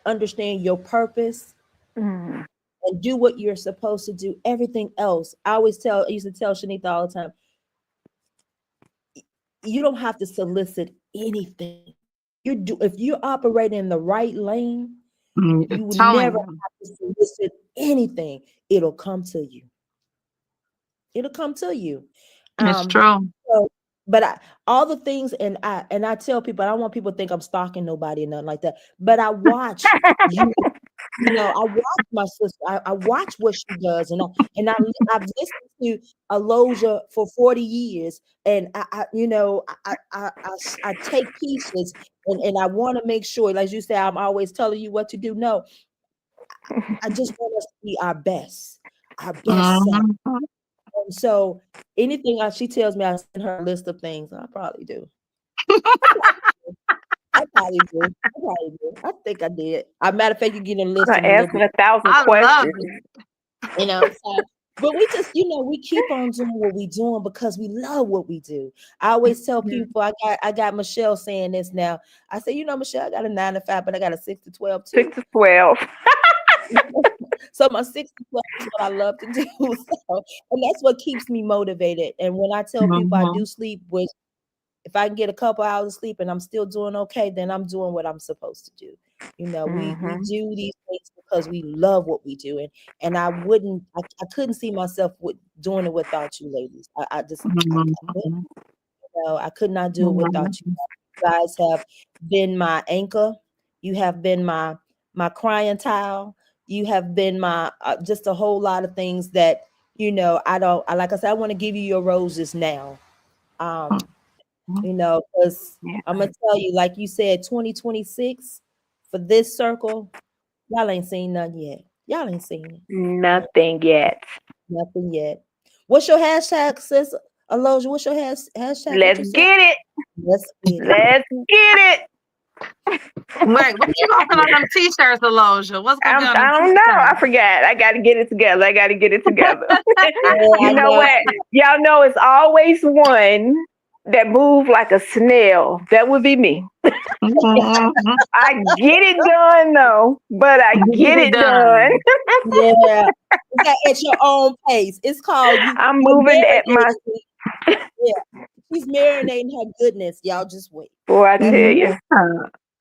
understand your purpose mm, and do what you're supposed to do, everything else. I used to tell Shanita all the time, you don't have to solicit anything. If you're operating in the right lane, you would Telling never you. have to solicit anything. It'll come to you. It'll come to you. It's Um, true. so, but all the things, and I tell people, I don't want people to think I'm stalking nobody or nothing like that. But I watch you. I watch my sister. I watch what she does, I've listened to Aloja for 40 years, and I take pieces, and I want to make sure, like you say, I'm always telling you what to do. No, I just want us to be our best self. Mhm. And so anything she tells me, I send her a list of things. I probably do. I probably do. I think I did. As a matter of fact, you get a I'm list not in a little asking bit. 1,000 I love questions. it. So, but we just, we keep on doing what we doing because we love what we do. I always tell Mhm. people, I got Michelle saying this now. I say, Michelle, I got a 9 to 5, but I got a 6 to 12 6 too. to 12. So my 6 to 12 is what I love to do. So, and that's what keeps me motivated. And when I tell people I do Mhm. sleep, which if I can get a couple hours of sleep and I'm still doing okay, then I'm doing what I'm supposed to do. We Mhm. do these things because we love what we do, and I couldn't see myself doing it without you, ladies. Mhm. I could not do it without you. Mhm. You guys have been my anchor. You have been my crying towel. You have been my just a whole lot of things that like I said, I want to give you your roses now. Um, because Yeah. I'm gonna tell you, like you said, 2026 for this circle, y'all ain't seen nothing yet. Y'all ain't seen it. Nothing yet. Nothing yet. What's your hashtag, sis? Aloja, what's your hashtag? What Let's you said? get it. Let's get it. Let's get it. Wait, what you gonna put on them t-shirts, Aloja? What's gonna be on them I don't know. I t-shirts? forgot. I got to get it together. Yeah, You I know know. what? Y'all know it's always one that move like a snail. That would be me. Mhm. I get it done though, but I You get get it it done. done. Yeah. At your own pace. It's called I'm you're moving at my marinating. Yeah. She's marinating her goodness. Y'all just wait. boy, I tell That's you. Yeah.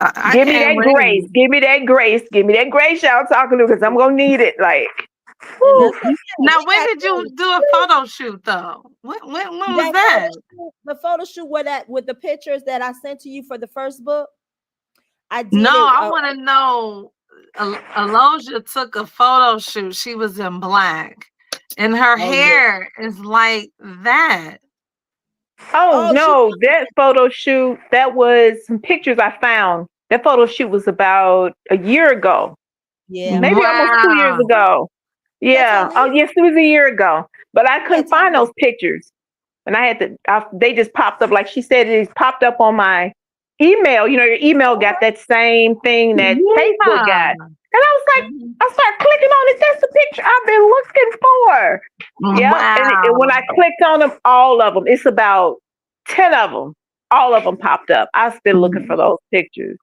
I Give me can't that grace. wait. Give me that grace. Give me that grace y'all talking to because I'm gonna need it. Like, and whew. that's okay. Now, We when got did you you. do a photo shoot though? When was That that? the photo shoot with the pictures that I sent to you for the first book. I No, did it. I want to know. Aloja took a photo shoot. She was in black, and her Oh yeah. hair is like that. Oh Oh, she no, that photo shoot, that was some pictures I found. That photo shoot was about a year ago. yeah. Maybe almost 2 years Wow. ago. Yeah, Yeah. Oh, Talib. yes, it was a year ago. But I Yeah, couldn't find Talib. those pictures. And I had to, they just popped up. Like she said, it just popped up on my email. You know, your email got that same thing that Facebook Yeah. got. And I was like, Mhm. I started clicking on it. That's the picture I've been looking for. Yep. And when Wow. I clicked on them, all of them, it's about 10 of them. All of them popped up. I've been looking for those pictures.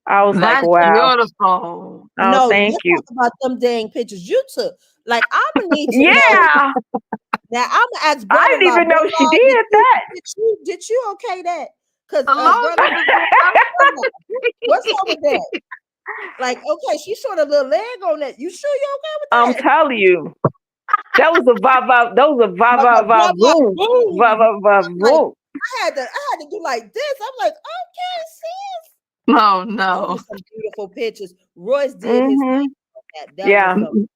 I was like, That's wow. beautiful. Oh, No, thank let's you. talk about them dang pictures you took. Like, I'm gonna need to know. Yeah. Now I'm gonna ask I didn't brother-in-law. even know she Brother-in-law, did that. did you okay that? Because Alone. brother was what's up with that? Like, okay, she showed a little leg on that. You sure you okay with I'm that? telling you, that was a va. That was a va boom, Like, boom. I had to do like this. I'm like, okay, sis. Oh Those no. were some beautiful pictures. Royce did his Mm-hmm. thing. That Yeah. was some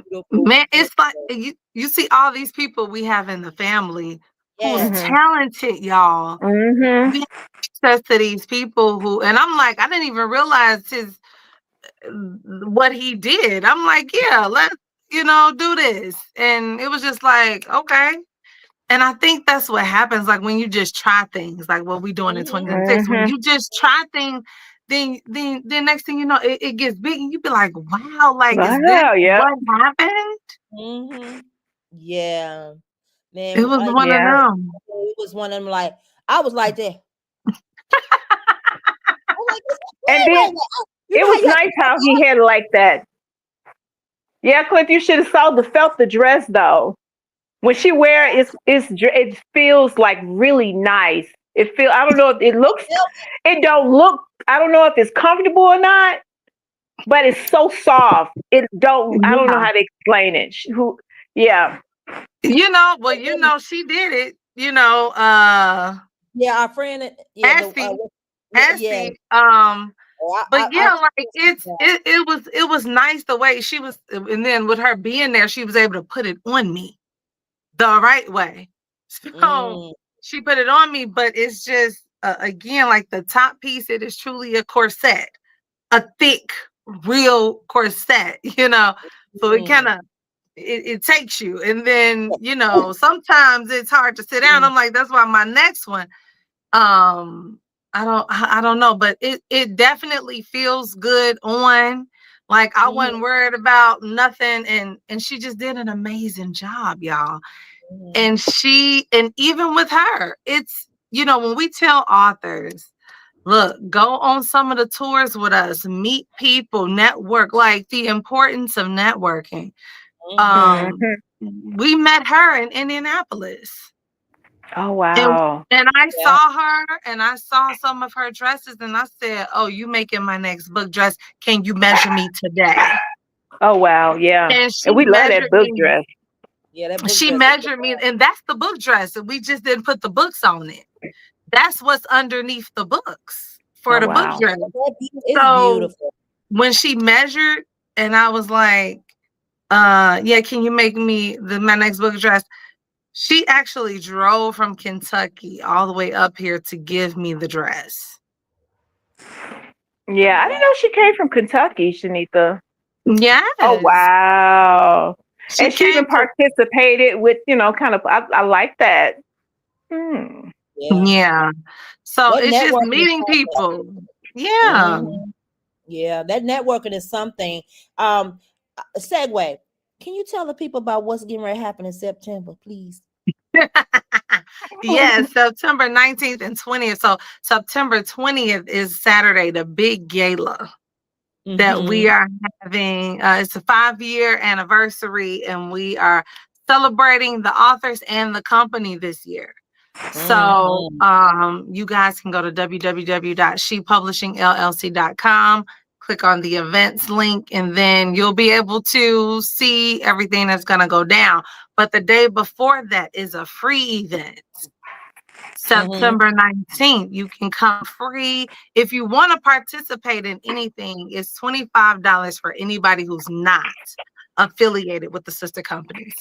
beautiful Man, it's like pictures. you see all these people we have in the family who's Yes. Mm-hmm. talented, y'all. Mm-hmm. We have access to these people who, and I'm like, I didn't even realize what he did. I'm like, yeah, let's do this, and it was just like, okay. And I think that's what happens, like when you just try things, like what we doing in Mm-hmm. 2026. When Mm-hmm. you just try things, then next thing you know, it gets big, and you be like, wow, like is this Wow. Yep. what happened? Mm-hmm. Yeah. It Man, was one of Yeah. them. it was one of them, like, I was like that. I'm like, And wait, then you it know how was you have nice how he had it like that. Yeah, Cliff, you should have felt the dress though. When she wear it, it feels like really nice. I don't know if it looks, it don't look, I don't know if it's comfortable or not, but it's so soft. I don't know Yeah. how to explain it. Yeah. She did it, yeah, our friend, yeah, Ashley, yeah. Ashley, Oh, but I yeah, like it was nice the way she was, and then with her being there, she was able to put it on me the right way. So mm, she put it on me, but it's just again like the top piece, it is truly a corset, a thick, real corset, So it kind mm, of it takes you, and then sometimes it's hard to sit down. I'm like, that's why my next one, I don't know, but it definitely feels good on. Like I mm, wasn't worried about nothing, and she just did an amazing job, y'all. mm, And even with her, it's when we tell authors, look, go on some of the tours with us, meet people, network, like the importance of networking. mm, Um, Mhm. we met her in Indianapolis. Oh And wow. and I yeah. saw her and I saw some of her dresses and I said, "Oh, you making my next book dress. Can you measure me today?" Oh wow. Yeah. And And we love that book dress. Yeah, that book she dress is measured me, and that's the book dress. And we just didn't put the books on it. That's what's underneath the books for Oh the book wow. dress. it's So beautiful. when she measured and I was like, yeah, can you make me my next book dress? She actually drove from Kentucky all the way up here to give me the dress. Yeah, I didn't know she came from Kentucky, Shanitha. Oh Yes. wow. She And she came even to, participated with, kind of I like that. Hmm. Yeah. yeah. So That it's just networking is meeting people. something. Yeah. Yeah, that networking is something. Segue. Can you tell the people about what's getting ready to happen in September, please? Yes, September 19th and 20th. So September 20th is Saturday, the big gala that we Mm-hmm. are having. It's a 5-year anniversary, and we are celebrating the authors and the company this year. So Mm-hmm. you guys can go to www.shepublishingllc.com, click on the events link, and then you'll be able to see everything that's going to go down. But the day before that is a free event. Mm-hmm. September 19th. You can come free. If you want to participate in anything, it's $25 for anybody who's not affiliated with the sister companies.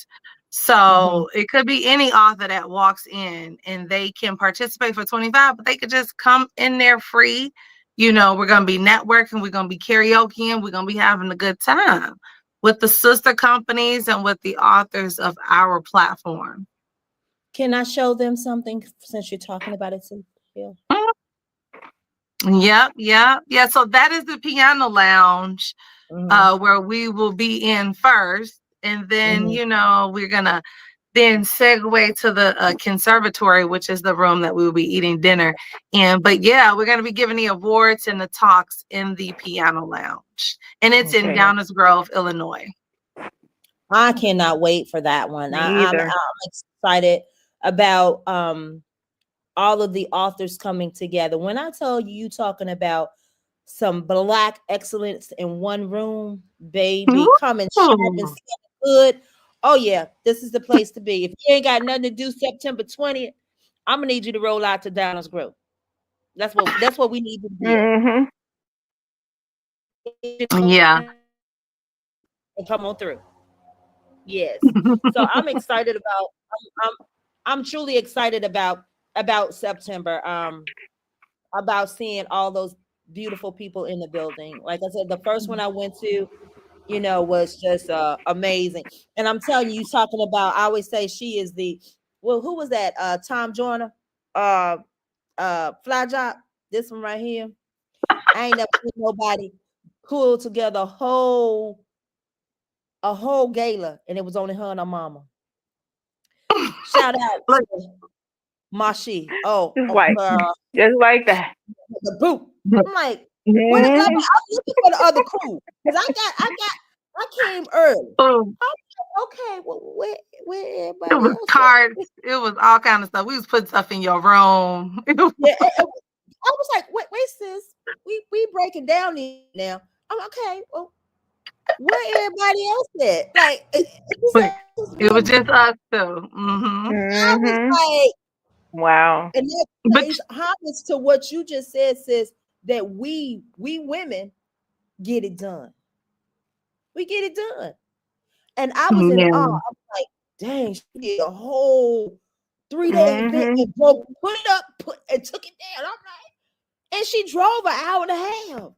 So it could be any author that walks in and they can participate for 25, but they could just come in there free. We're going to be networking, we're going to be karaokeing, we're going to be having a good time with the sister companies and with the authors of our platform. Can I show them something since you're talking about it too? Yeah. Yeah. So that is the piano lounge, Mm-hmm. where we will be in first, and then Mm-hmm. we're gonna then segue to the conservatory, which is the room that we will be eating dinner in. But yeah, we're gonna be giving the awards and the talks in the piano lounge, and it's in Okay. Downers Grove, Illinois. I cannot wait for that one. Me I'm either. excited about all of the authors coming together. When I tell you, you talking about some Black excellence in one room, baby, come and chat and Ooh. see good. Oh yeah, this is the place to be. If you ain't got nothing to do September 20th, I'm gonna need you to roll out to Donald's Grove. That's what we need to do. Mm-hmm. Yeah. And come on through. Yes. So I'm excited about I'm truly excited about September. About seeing all those beautiful people in the building. Like I said, the first one I went to, was just amazing. And I'm telling you, talking about, I always say she is who was that? Tom Joyner, uh, Fly Job. This one right here. I ain't never seen nobody pull together a whole gala, and it was only her and her mama. Shout out Look, to Mashi. Oh, Just like that. the boot. I'm like, when I'm Mm-hmm. looking for the other crew because I came early. ooh, Okay, well, where it everybody was else cards. at? It was all kind of stuff. We was putting stuff in your room. Yeah, I was like, wait, sis, we breaking down now. I'm okay. Well, where everybody else at? Like, just It me was and just us too. Hmm. I was Mm-hmm. like, Wow. and that But plays homage to what you just said, sis. That we women get it done. We get it done. And I was in awe. I yeah, was like, dang, she did a whole 3-day event Mm-hmm. and put it up, and took it down. I'm like, and she drove an hour and a half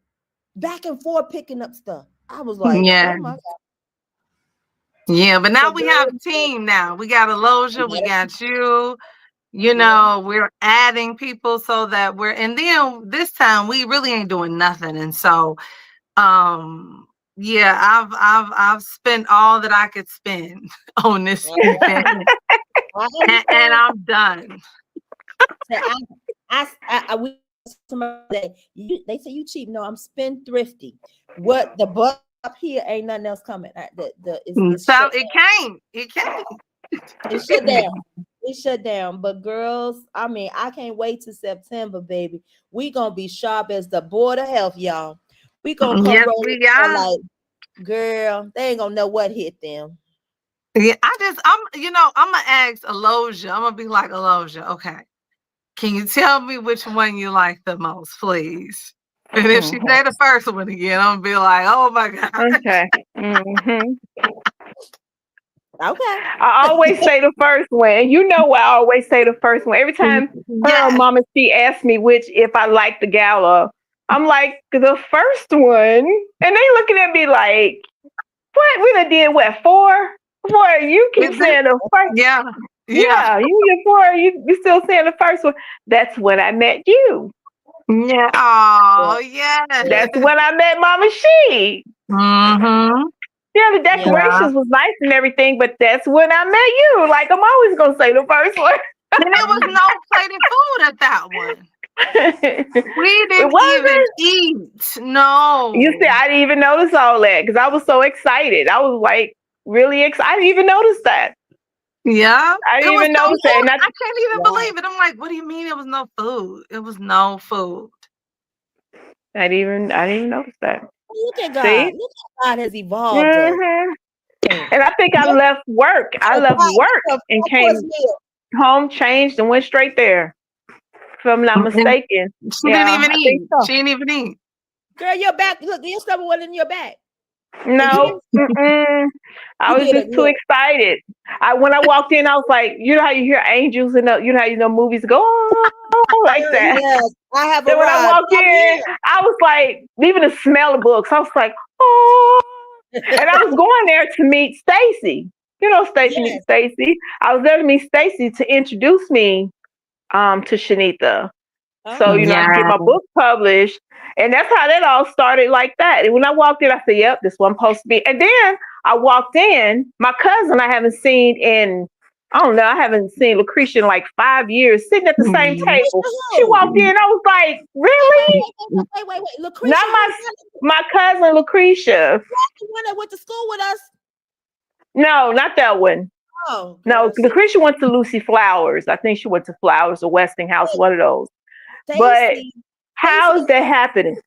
back and forth picking up stuff. I was like, yeah, oh my God. yeah. But So now we have a girl, team. Now we got Aloja. We got you. You yeah. know, we're adding people so that and then this time we really ain't doing nothing. And so, yeah, I've spent all that I could spend on this event, I and understand. I'm done. So we somebody they say you cheap. No, I'm spend thrifty. What the butt up here ain't nothing else coming. It's So shut it came. It came. It's shut down. It's shut down. But girls, I mean, I can't wait to September, baby. We gonna be sharp as the board of health, y'all. We gonna come Yes, rolling we got. like, girl, they ain't gonna know what hit them. Yeah, I'm gonna ask Aloja. I'm gonna be like, Aloja, okay, can you tell me which one you like the most, please? And if she say the first one again, I'm gonna be like, oh my God. Okay. Mm-hmm. Okay. I always say the first one. And you know why I always say the first one. Every time her or Yes. Mama C asks me if I like the gala, I'm like, the first one. And they looking at me like, what? We done did what, 4? Boy, you keep Is it? saying the first. Yeah. Yeah. Yeah, you did 4. You still saying the first one. That's when I met you. Yeah. Oh, yes. Yeah. That's when I met Mama She. Mm-hmm. Yeah, the Yeah. Yeah. decorations was nice and everything, but that's when I met you. Like, I'm always gonna say the first one. And there was no plated food at that one. We It didn't even wasn't. eat. You see, No. I didn't even notice all that because I was so excited. I was like really excited. I didn't even notice that. Yeah. I It didn't was even no notice that. food. And I can't even Wow. believe it. I'm like, what do you mean it was no food? It was no food. I didn't even notice that. Look at God. See? Look how God has evolved us. Hmm. Man. And I think I Yes, left work. I a left work and four-course came meal. home, changed, and went straight there. If I'm not And mistaken. she didn't Yeah, even I think eat. so. She didn't even eat. Girl, your back. Look, your stomach wasn't in your back. And you No, didn't mm-mm. I you was did a just too look. excited. When I walked in, I was like, you know how you hear angels and you know how movies go like that. Yes, I have Then when I arrived. walked I'm in, I was like, even the smell of books, I was like, oh. here. And I was going there to meet Stacy. You know Yes. Stacy. I was there to meet Stacy to introduce me to Shanita. So, Oh, I Yeah. can get my book published. And that's how that all started like that. And when I walked in, I said, yep, this one supposed to be. And then I walked in, my cousin I haven't seen I don't know, I haven't seen Lucretia in like 5 years, sitting at the same table. She who? walked in, I was like, Wait, really? wait. Not Lucretia, my who's my cousin Lucretia. the one that went to school with us? No, not that one. Oh, No, girl, see, Lucretia went to Lucy Flowers. I think she went to Flowers or Westinghouse, one of those. But Stacy, how is Stacy, that happening?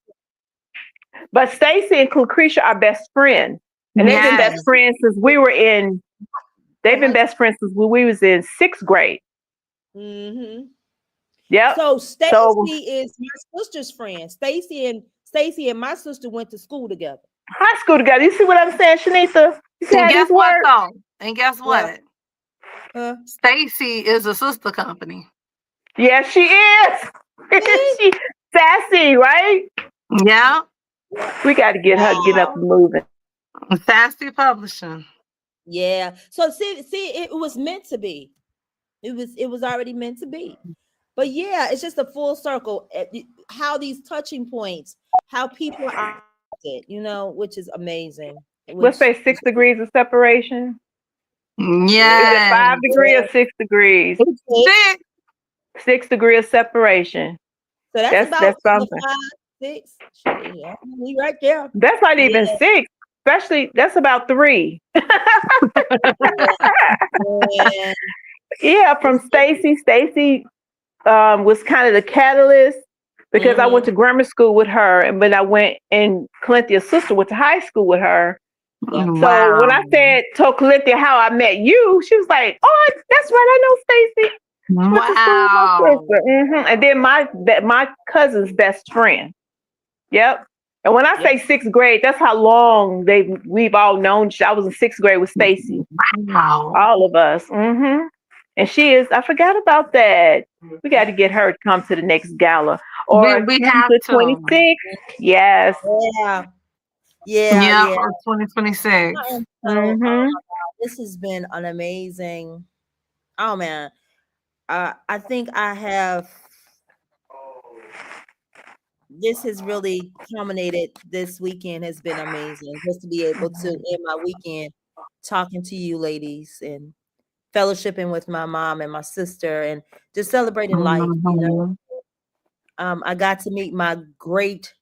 But Stacy and Lucretia are best friends. And they've been Yes. best friends since we were in, they've been best friends since we was in 6th grade. Mm-hmm. Yep. So So Stacy is my sister's friend. Stacy and my sister went to school together. high school together. You see what I'm saying, Shanita? You see And how guess this what works? though? And guess Well, what? huh? Stacy is a sister company. Yes, she is. See? She sassy, right? Yeah. Yeah. We got to get her get up Wow. and moving. Sassy Publishing. Yeah. So see, it was meant to be. It was already meant to be. But yeah, it's just a full circle. How these touching points, how people are, which is amazing. Let's Which say 6 degrees of separation. Is it Yes. 5 degrees or 6 degrees? is, 6. 6 degree of separation. so that's That's about something. 5, 6. Shit, yeah, we right there. That's not Yeah, even 6. Especially that's about 3. yeah. Yeah, from Stacy. Stacy was kind of the catalyst because I went Mm-hmm. to grammar school with her, and then I went and Calinthia's sister went to high school with her. Yeah. So when I Wow. told Calinthia how I met you, she was like, "Oh, that's right, I know Stacy. She went to school with my Wow. sister." And then my cousin's best friend. Yep. And when I Yep. say 6th grade, that's how long we've all known. I was in 6th grade with Stacy. Wow. All of us. And she is. I forgot about that. We got to get her to come to the next gala or We have the to. 26th. Yes. Yeah. Yeah. Yeah, Yeah. for 2026. I am so. hmm This has been an amazing. Oh man. I think I have. This has really culminated. This weekend has been amazing. Just to be able to end my weekend talking to you ladies and fellowshipping with my mom and my sister and just celebrating life. Mhm. I got to meet my great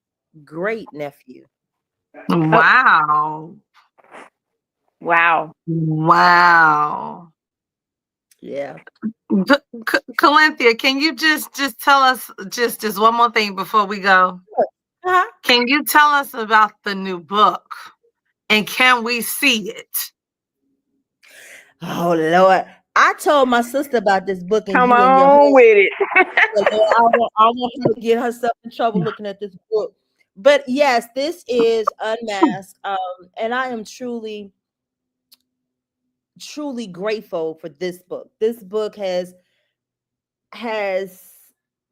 nephew. Wow. Wow. Wow. Yeah. Calinthia, can you just tell us just one more thing before we go? Uh-huh. Can you tell us about the new book? And can we see it? Oh Lord. I told my sister about this book and Come you and your on husband. with it. I want her to get herself in trouble looking at this book. But yes, this is Unmasked. And I am truly grateful for this book. This book has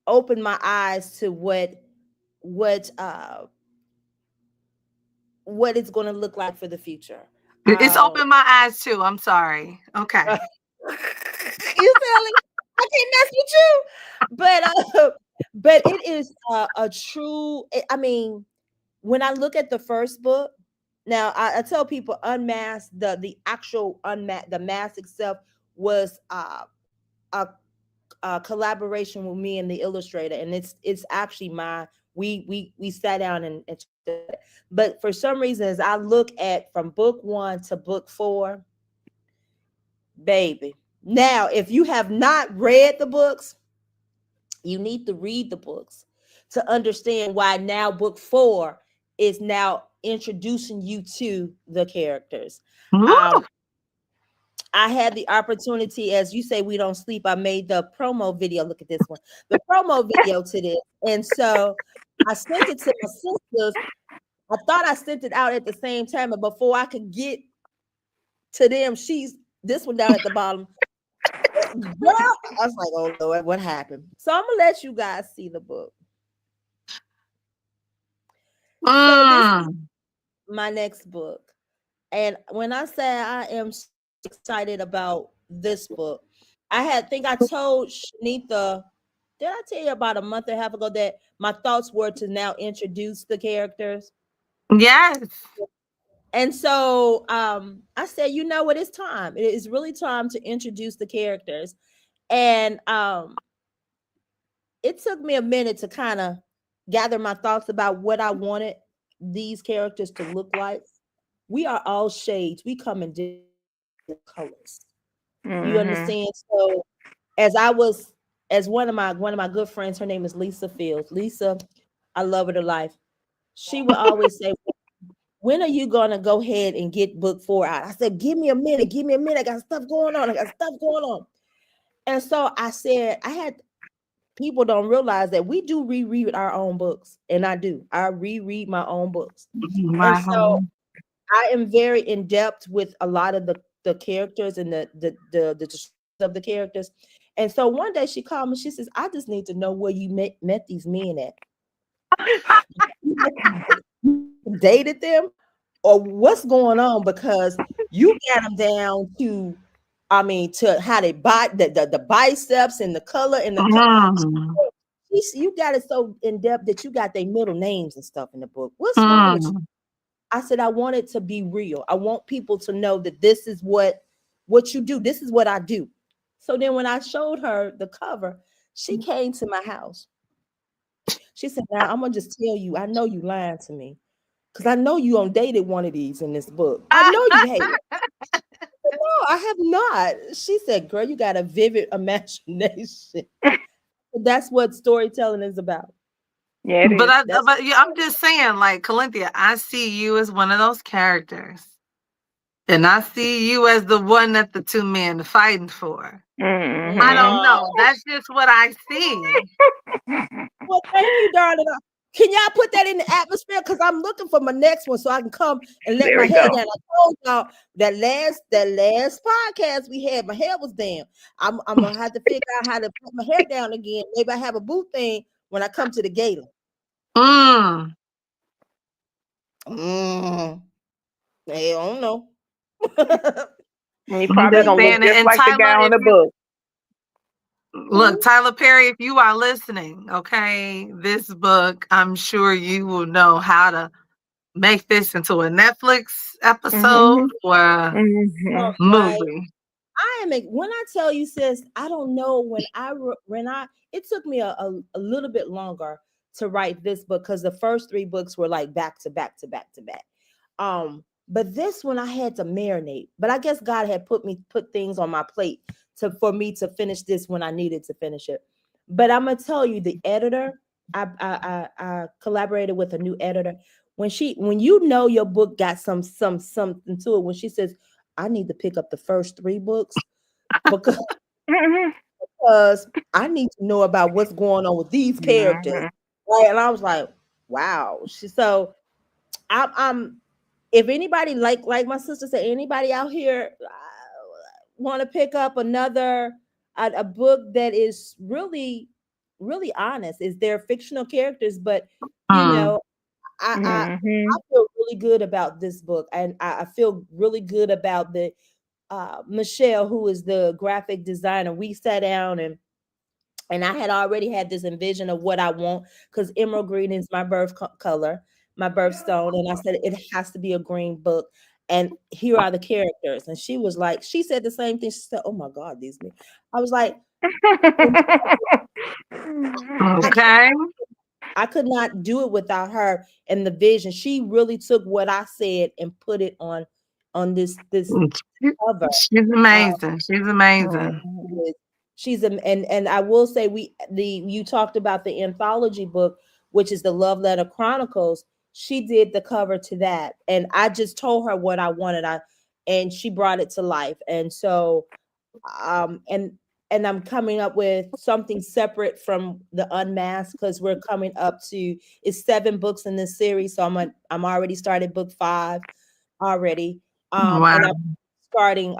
opened my eyes to what what it's going to look like for the future. It's opened my eyes too. I'm sorry. Okay. You silly. I can't mess with you. But it is a true. I mean, when I look at the first book, now I tell people Unmasked, the actual Unmasked, the mask itself was a, a collaboration with me and the illustrator, and it's actually my we sat down and but for some reason, as I look at from book 1 to book 4, baby. Now, if you have not read the books, you need to read the books to understand why now book 4 is now introducing you to the characters. Woo! I had the opportunity, as you say, we don't sleep. I made the promo video. Look at this one, the promo video to this. And so I sent it to my sisters. I thought I sent it out at the same time, but before I could get to them, she's this one down at the bottom. Girl, I was like, oh Lord, what happened? So I'm gonna let you guys see the book. So this is my next book. And when I say I am excited about this book, think I told Shanita, did I tell you about a month and a half ago that my thoughts were to now introduce the characters? Yes. And so I said, you know what, it's time. It is really time to introduce the characters. And it took me a minute to kind of gather my thoughts about what I wanted these characters to look like. We are all shades. We come in different colors. You understand? So as one of my good friends, her name is Lisa Fields. Lisa, I love her to life. She would always say, when are you gonna go ahead and get book 4 out? I said, give me a minute, I got stuff going on. And so I said, people don't realize that we do reread our own books, and I do. I reread my own books. And so I am very in depth with a lot of the characters and the descriptions of the characters. And so one day she called me, she says, I just need to know where you met these men at. Dated them, or what's going on, because you got them down to, I mean, to how they the biceps and the color and the you got it so in depth that you got their middle names and stuff in the book. What's wrong with you? I said, I want it to be real. I want people to know that this is what you do. This is what I do. So then when I showed her the cover, she came to my house. She said, now I'm gonna just tell you, I know you lying to me, because I know you dated one of these in this book. I know you hate it. No, I have not. She said, girl, you got a vivid imagination. That's what storytelling is about. Yeah, I'm just saying, like, Calinthia, I see you as one of those characters. And I see you as the one that the two men are fighting for. I don't know. That's just what I see. Well, thank you, darling. Can y'all put that in the atmosphere? Because I'm looking for my next one so I can come and let my hair down. I told y'all that last podcast we had, my hair was down. I'm gonna have to figure out how to put my hair down again. Maybe I have a boot thing when I come to the gala. I don't know. You probably gonna look just like the guy on the book. Look, Tyler Perry, if you are listening, okay, this book, I'm sure you will know how to make this into a Netflix episode or a movie. When I tell you, sis, I don't know when it took me a little bit longer to write this book, because the first 3 books were like back to back to back to back. But this one I had to marinate. But I guess God had put things on my plate for me to finish this when I needed to finish it. But I'm gonna tell you, the editor, I collaborated with a new editor. When you know your book got something to it, when she says, I need to pick up the first 3 books because I need to know about what's going on with these characters. Right? And I was like, wow. So I'm if anybody, like my sister said, anybody out here want to pick up another a book that is really, really honest, is there fictional characters, but you know, I feel really good about this book, and I feel really good about the Michelle, who is the graphic designer. We sat down and I had already had this envision of what I want, because emerald green is my birth color, my birthstone. And I said, it has to be a green book. And here are the characters. And she was like, she said the same thing. She said, oh my God, these men. I was like, okay. I could not do it without her and the vision. She really took what I said and put it on this cover. She's amazing. She's amazing. And I will say, you talked about the anthology book, which is the Love Letter Chronicles. She did the cover to that, and I just told her what I wanted. And she brought it to life. And so, and I'm coming up with something separate from the Unmasked, because we're coming up to, it's 7 books in this series. So I'm already started book 5 already. Wow. And I'm starting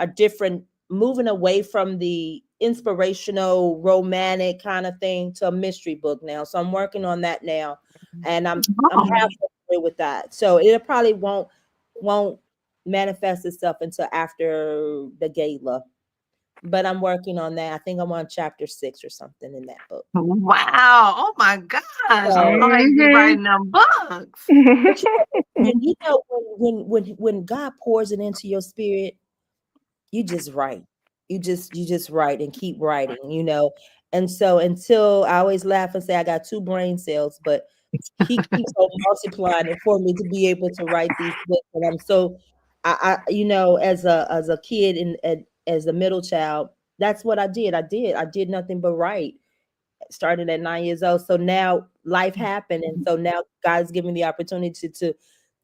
moving away from the inspirational romantic kind of thing to a mystery book now. So I'm working on that now, and I'm halfway with that. So it probably won't manifest itself until after the gala. But I'm working on that. I think I'm on chapter 6 or something in that book. Wow. Oh my gosh. I'm like, you writing them books. When God pours it into your spirit, you just write. You just write and keep writing, And so until, I always laugh and say I got 2 brain cells, but he keeps on multiplying it for me to be able to write these books. And I'm so, I as a kid as the middle child, that's what I did. I did nothing but write. Started at 9 years old. So now life happened. And so now God's given me the opportunity to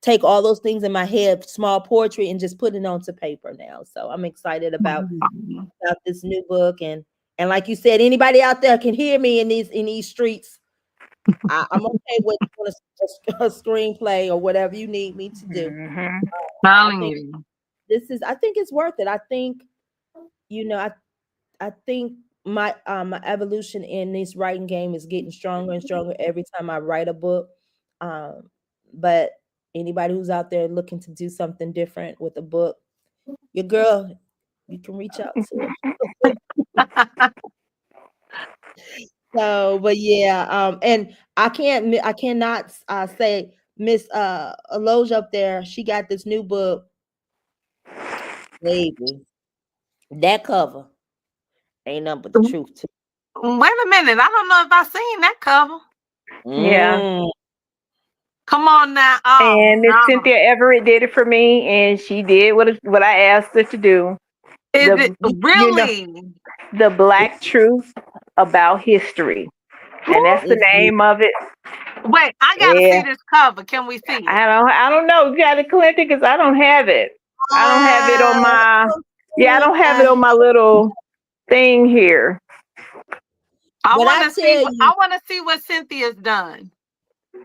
take all those things in my head, small poetry, and just put it onto paper now. So I'm excited about this new book. And like you said, anybody out there can hear me in these streets. I'm okay with a screenplay or whatever you need me to do. I think it's worth it. I think, I think my evolution in this writing game is getting stronger and stronger every time I write a book. But anybody who's out there looking to do something different with a book, your girl, you can reach out to her. So, but yeah, and I cannot say Miss Aloja up there. She got this new book, baby. That cover ain't nothing but the truth too. Wait a minute, I don't know if I seen that cover. Yeah. Come on now. And Miss Cynthia Everett did it for me, and she did what I asked her to do. Is it really? The Black Truth About History. And that's the name of it. Wait, I gotta see this cover. Can we see it? I don't know. You gotta collect it because I don't have it. I don't have it on my I don't have it on my little thing here. I want to see what Cynthia's done.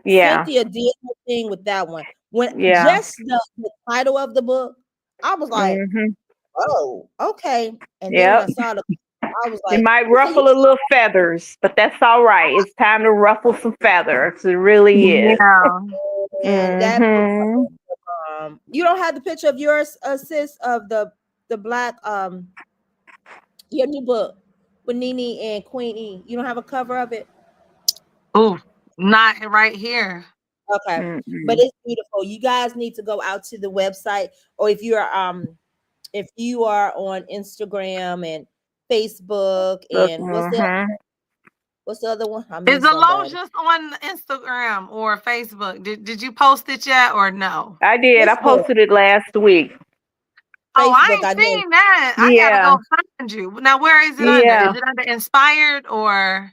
Yeah. Cynthia did her thing with that one. Just the title of the book, I was like, oh, okay. And then when I saw I was like, it might ruffle a little feathers, but that's all right. It's time to ruffle some feathers. It really is. Yeah. You don't have the picture of yours, sis, of the Black your new book with Nene and Queenie. You don't have a cover of it? Oh, not right here. Okay. But it's beautiful. You guys need to go out to the website, or if you are on Instagram and Facebook and what's the other one? Is Aloja's on Instagram or Facebook? Did you post it yet or no? I did. I posted it last week. Oh, I ain't seen that. I gotta go find you. Now, where is it under? Is it under Inspired or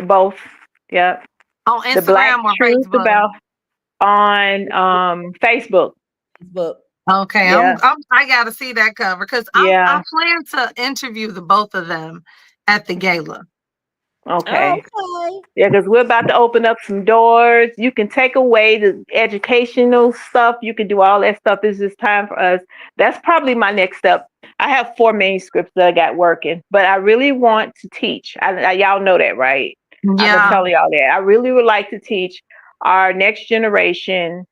both? Yeah. On Instagram or Facebook? On Facebook. Okay, I gotta see that cover because I plan to interview the both of them at the gala. Okay. Yeah, because we're about to open up some doors. You can take away the educational stuff. You can do all that stuff. It's just time for us. That's probably my next step. I have 4 manuscripts that I got working, but I really want to teach. Y'all know that, right? Yeah. I'm gonna tell y'all that. I really would like to teach our next generation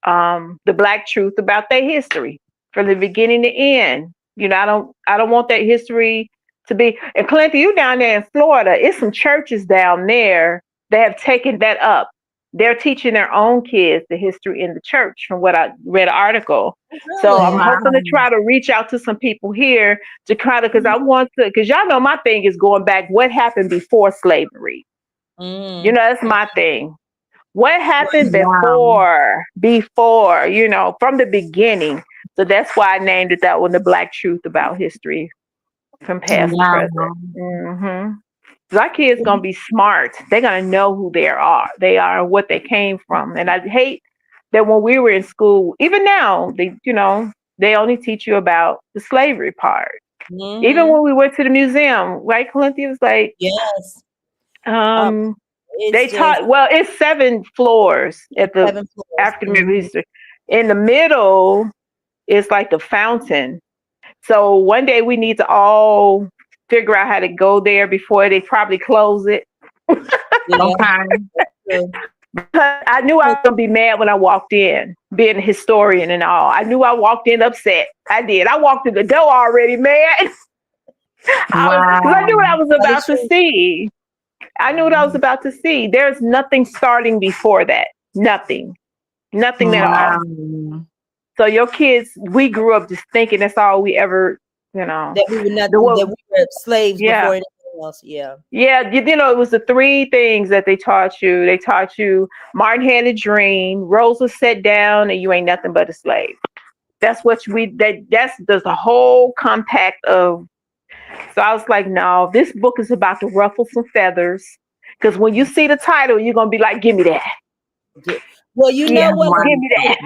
the Black truth about their history from the beginning to end. I don't want that history to be. And Clinton, you down there in Florida, it's some churches down there that have taken that up. They're teaching their own kids the history in the church, from what I read an article. Really? So I'm hoping to try to reach out to some people here to try to, because y'all know my thing is going back. What happened before slavery? That's my thing. What happened before, from the beginning? So that's why I named it that one, The Black Truth About History from past to present. So our kids gonna be smart. They're gonna know who they are and what they came from. And I hate that when we were in school, even now, they only teach you about the slavery part. Even when we went to the museum, right, Cynthia, was like, yes. They taught, it's 7 floors at the African American history. In the middle is like the fountain. So one day we need to all figure out how to go there before they probably close it. Because I knew I was going to be mad when I walked in, being a historian and all. I knew I walked in upset. I did. I walked in the door already mad. Because I knew what I was about to see. I knew what I was about to see. There's nothing starting before that. Nothing at all. So your kids, we grew up just thinking that's all we ever, that we were slaves before anything else. Yeah. Yeah. It was the 3 things that they taught you. They taught you Martin had a dream, Rosa sat down, and you ain't nothing but a slave. That's the whole compact of. So I was like, no, this book is about to ruffle some feathers. Because when you see the title, you're gonna be like, give me that. Well, you know what? Give me that.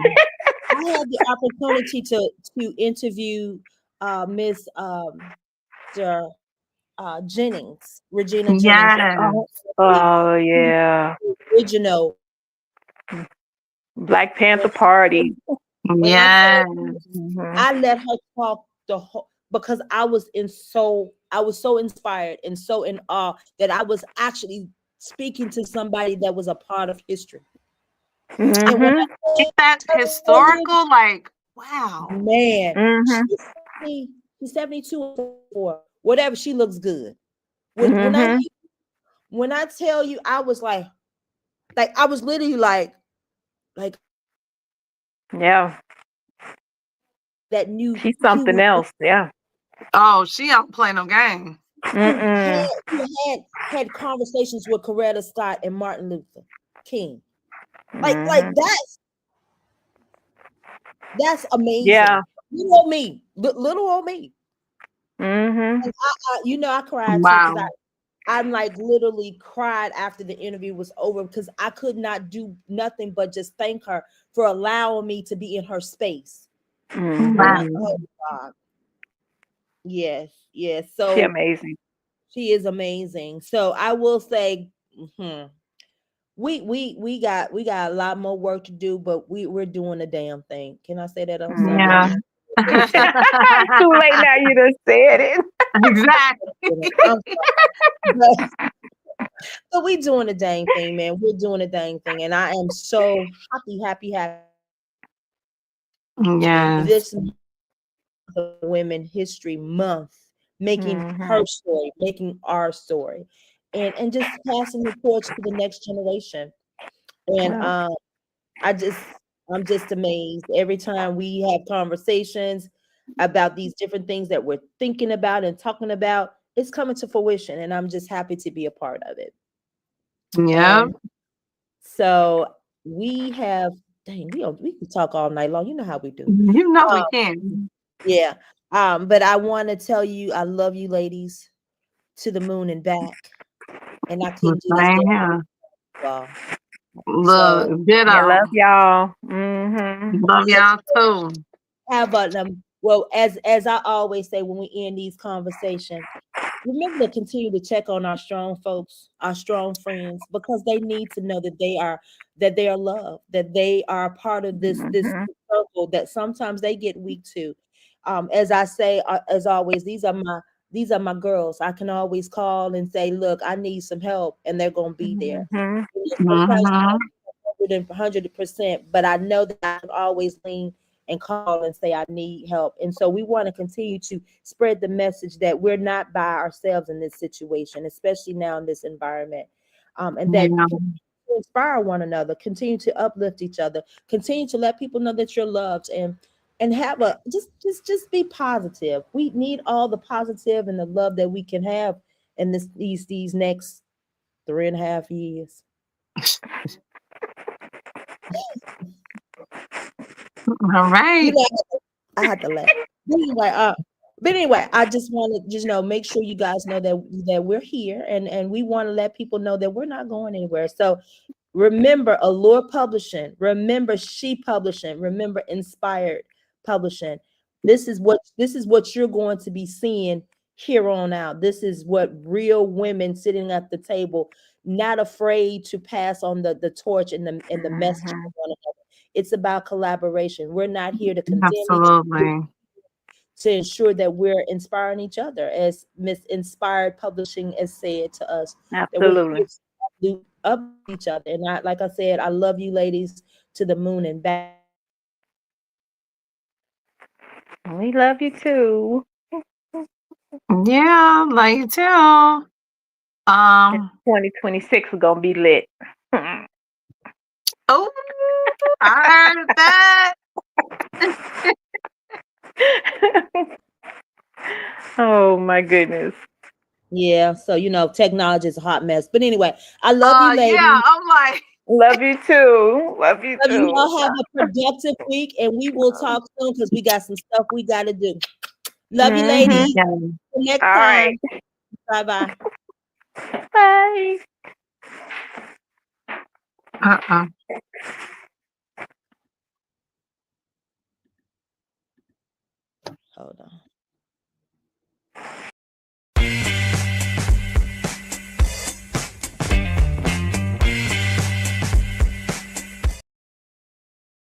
I had the opportunity to interview Miss Jennings, Regina Jennings. Yes. Oh yeah. Original Black Panther Party. Yes. I let her talk the whole because I was so inspired and so in awe that I was actually speaking to somebody that was a part of history. And when Is that historical? Like, wow. man, she's 72 or whatever, she looks good. When I tell you, I was like I was literally like yeah. that new She's something else. Yeah. Oh, she don't play no game. who had conversations with Coretta Scott and Martin Luther King. Like that's amazing. Yeah. Little old me, little old me. And I cried too because Wow. I'm like literally cried after the interview was over because I could not do nothing but just thank her for allowing me to be in her space. Wow. Oh, God. Yes. She's So amazing. she is amazing. So I will say, we got a lot more work to do, but we're doing the damn thing. Can I say that on Sunday? Yeah. It's too late now. You done said it. Exactly. So we doing the dang thing, man. We're doing the dang thing, and I am so happy. Yes. This Women History Month, making her story, making our story, and just passing the torch to the next generation. And I'm just amazed every time we have conversations about these different things that we're thinking about and talking about. It's coming to fruition, and I'm just happy to be a part of it. Yeah. And so we have, dang, we can talk all night long. You know how we do. You know we can. Yeah. But I want to tell you, I love you ladies to the moon and back. And I couldn't do this Same without here. y'all. So Look, ditto. I love y'all. Love y'all too. have well, as I always say when we end these conversations, remember to continue to check on our strong folks, our strong friends, because they need to know that they are loved, that they are a part of this circle, that sometimes they get weak too. As I say, as always, these are my girls. I can always call and say, look, I need some help, and they're gonna be there. Sometimes 100%, but I know that I can always lean and call and say I need help. And so we want to continue to spread the message that we're not by ourselves in this situation, especially now in this environment. And that to inspire one another, continue to uplift each other, continue to let people know that you're loved, and have a just be positive. We need all the positive and the love that we can have in these next 3.5 years. All right. I had to laugh. But anyway, I just want to just make sure you guys know that we're here, and we want to let people know that we're not going anywhere. So remember Allure Publishing, remember She Publishing, remember Inspired Publishing. This is what you're going to be seeing here on out. This is what real women sitting at the table, not afraid to pass on the torch and the message to one another. It's about collaboration. We're not here to condemn each other, to ensure that we're inspiring each other, as Miss Inspired Publishing has said to us. Absolutely. That we're up each other. And like I said, I love you ladies to the moon and back. We love you too. Yeah, love you too. 2026 is gonna be lit. Oh, I heard that. Oh my goodness. Yeah, so technology is a hot mess. But anyway, I love you ladies. Yeah, I'm like Love you too. Love you Love you too. all. Have a productive week, and we will talk soon because we got some stuff we got to do. Love you, ladies. Yeah. Till next All time. right. Bye-bye. Bye.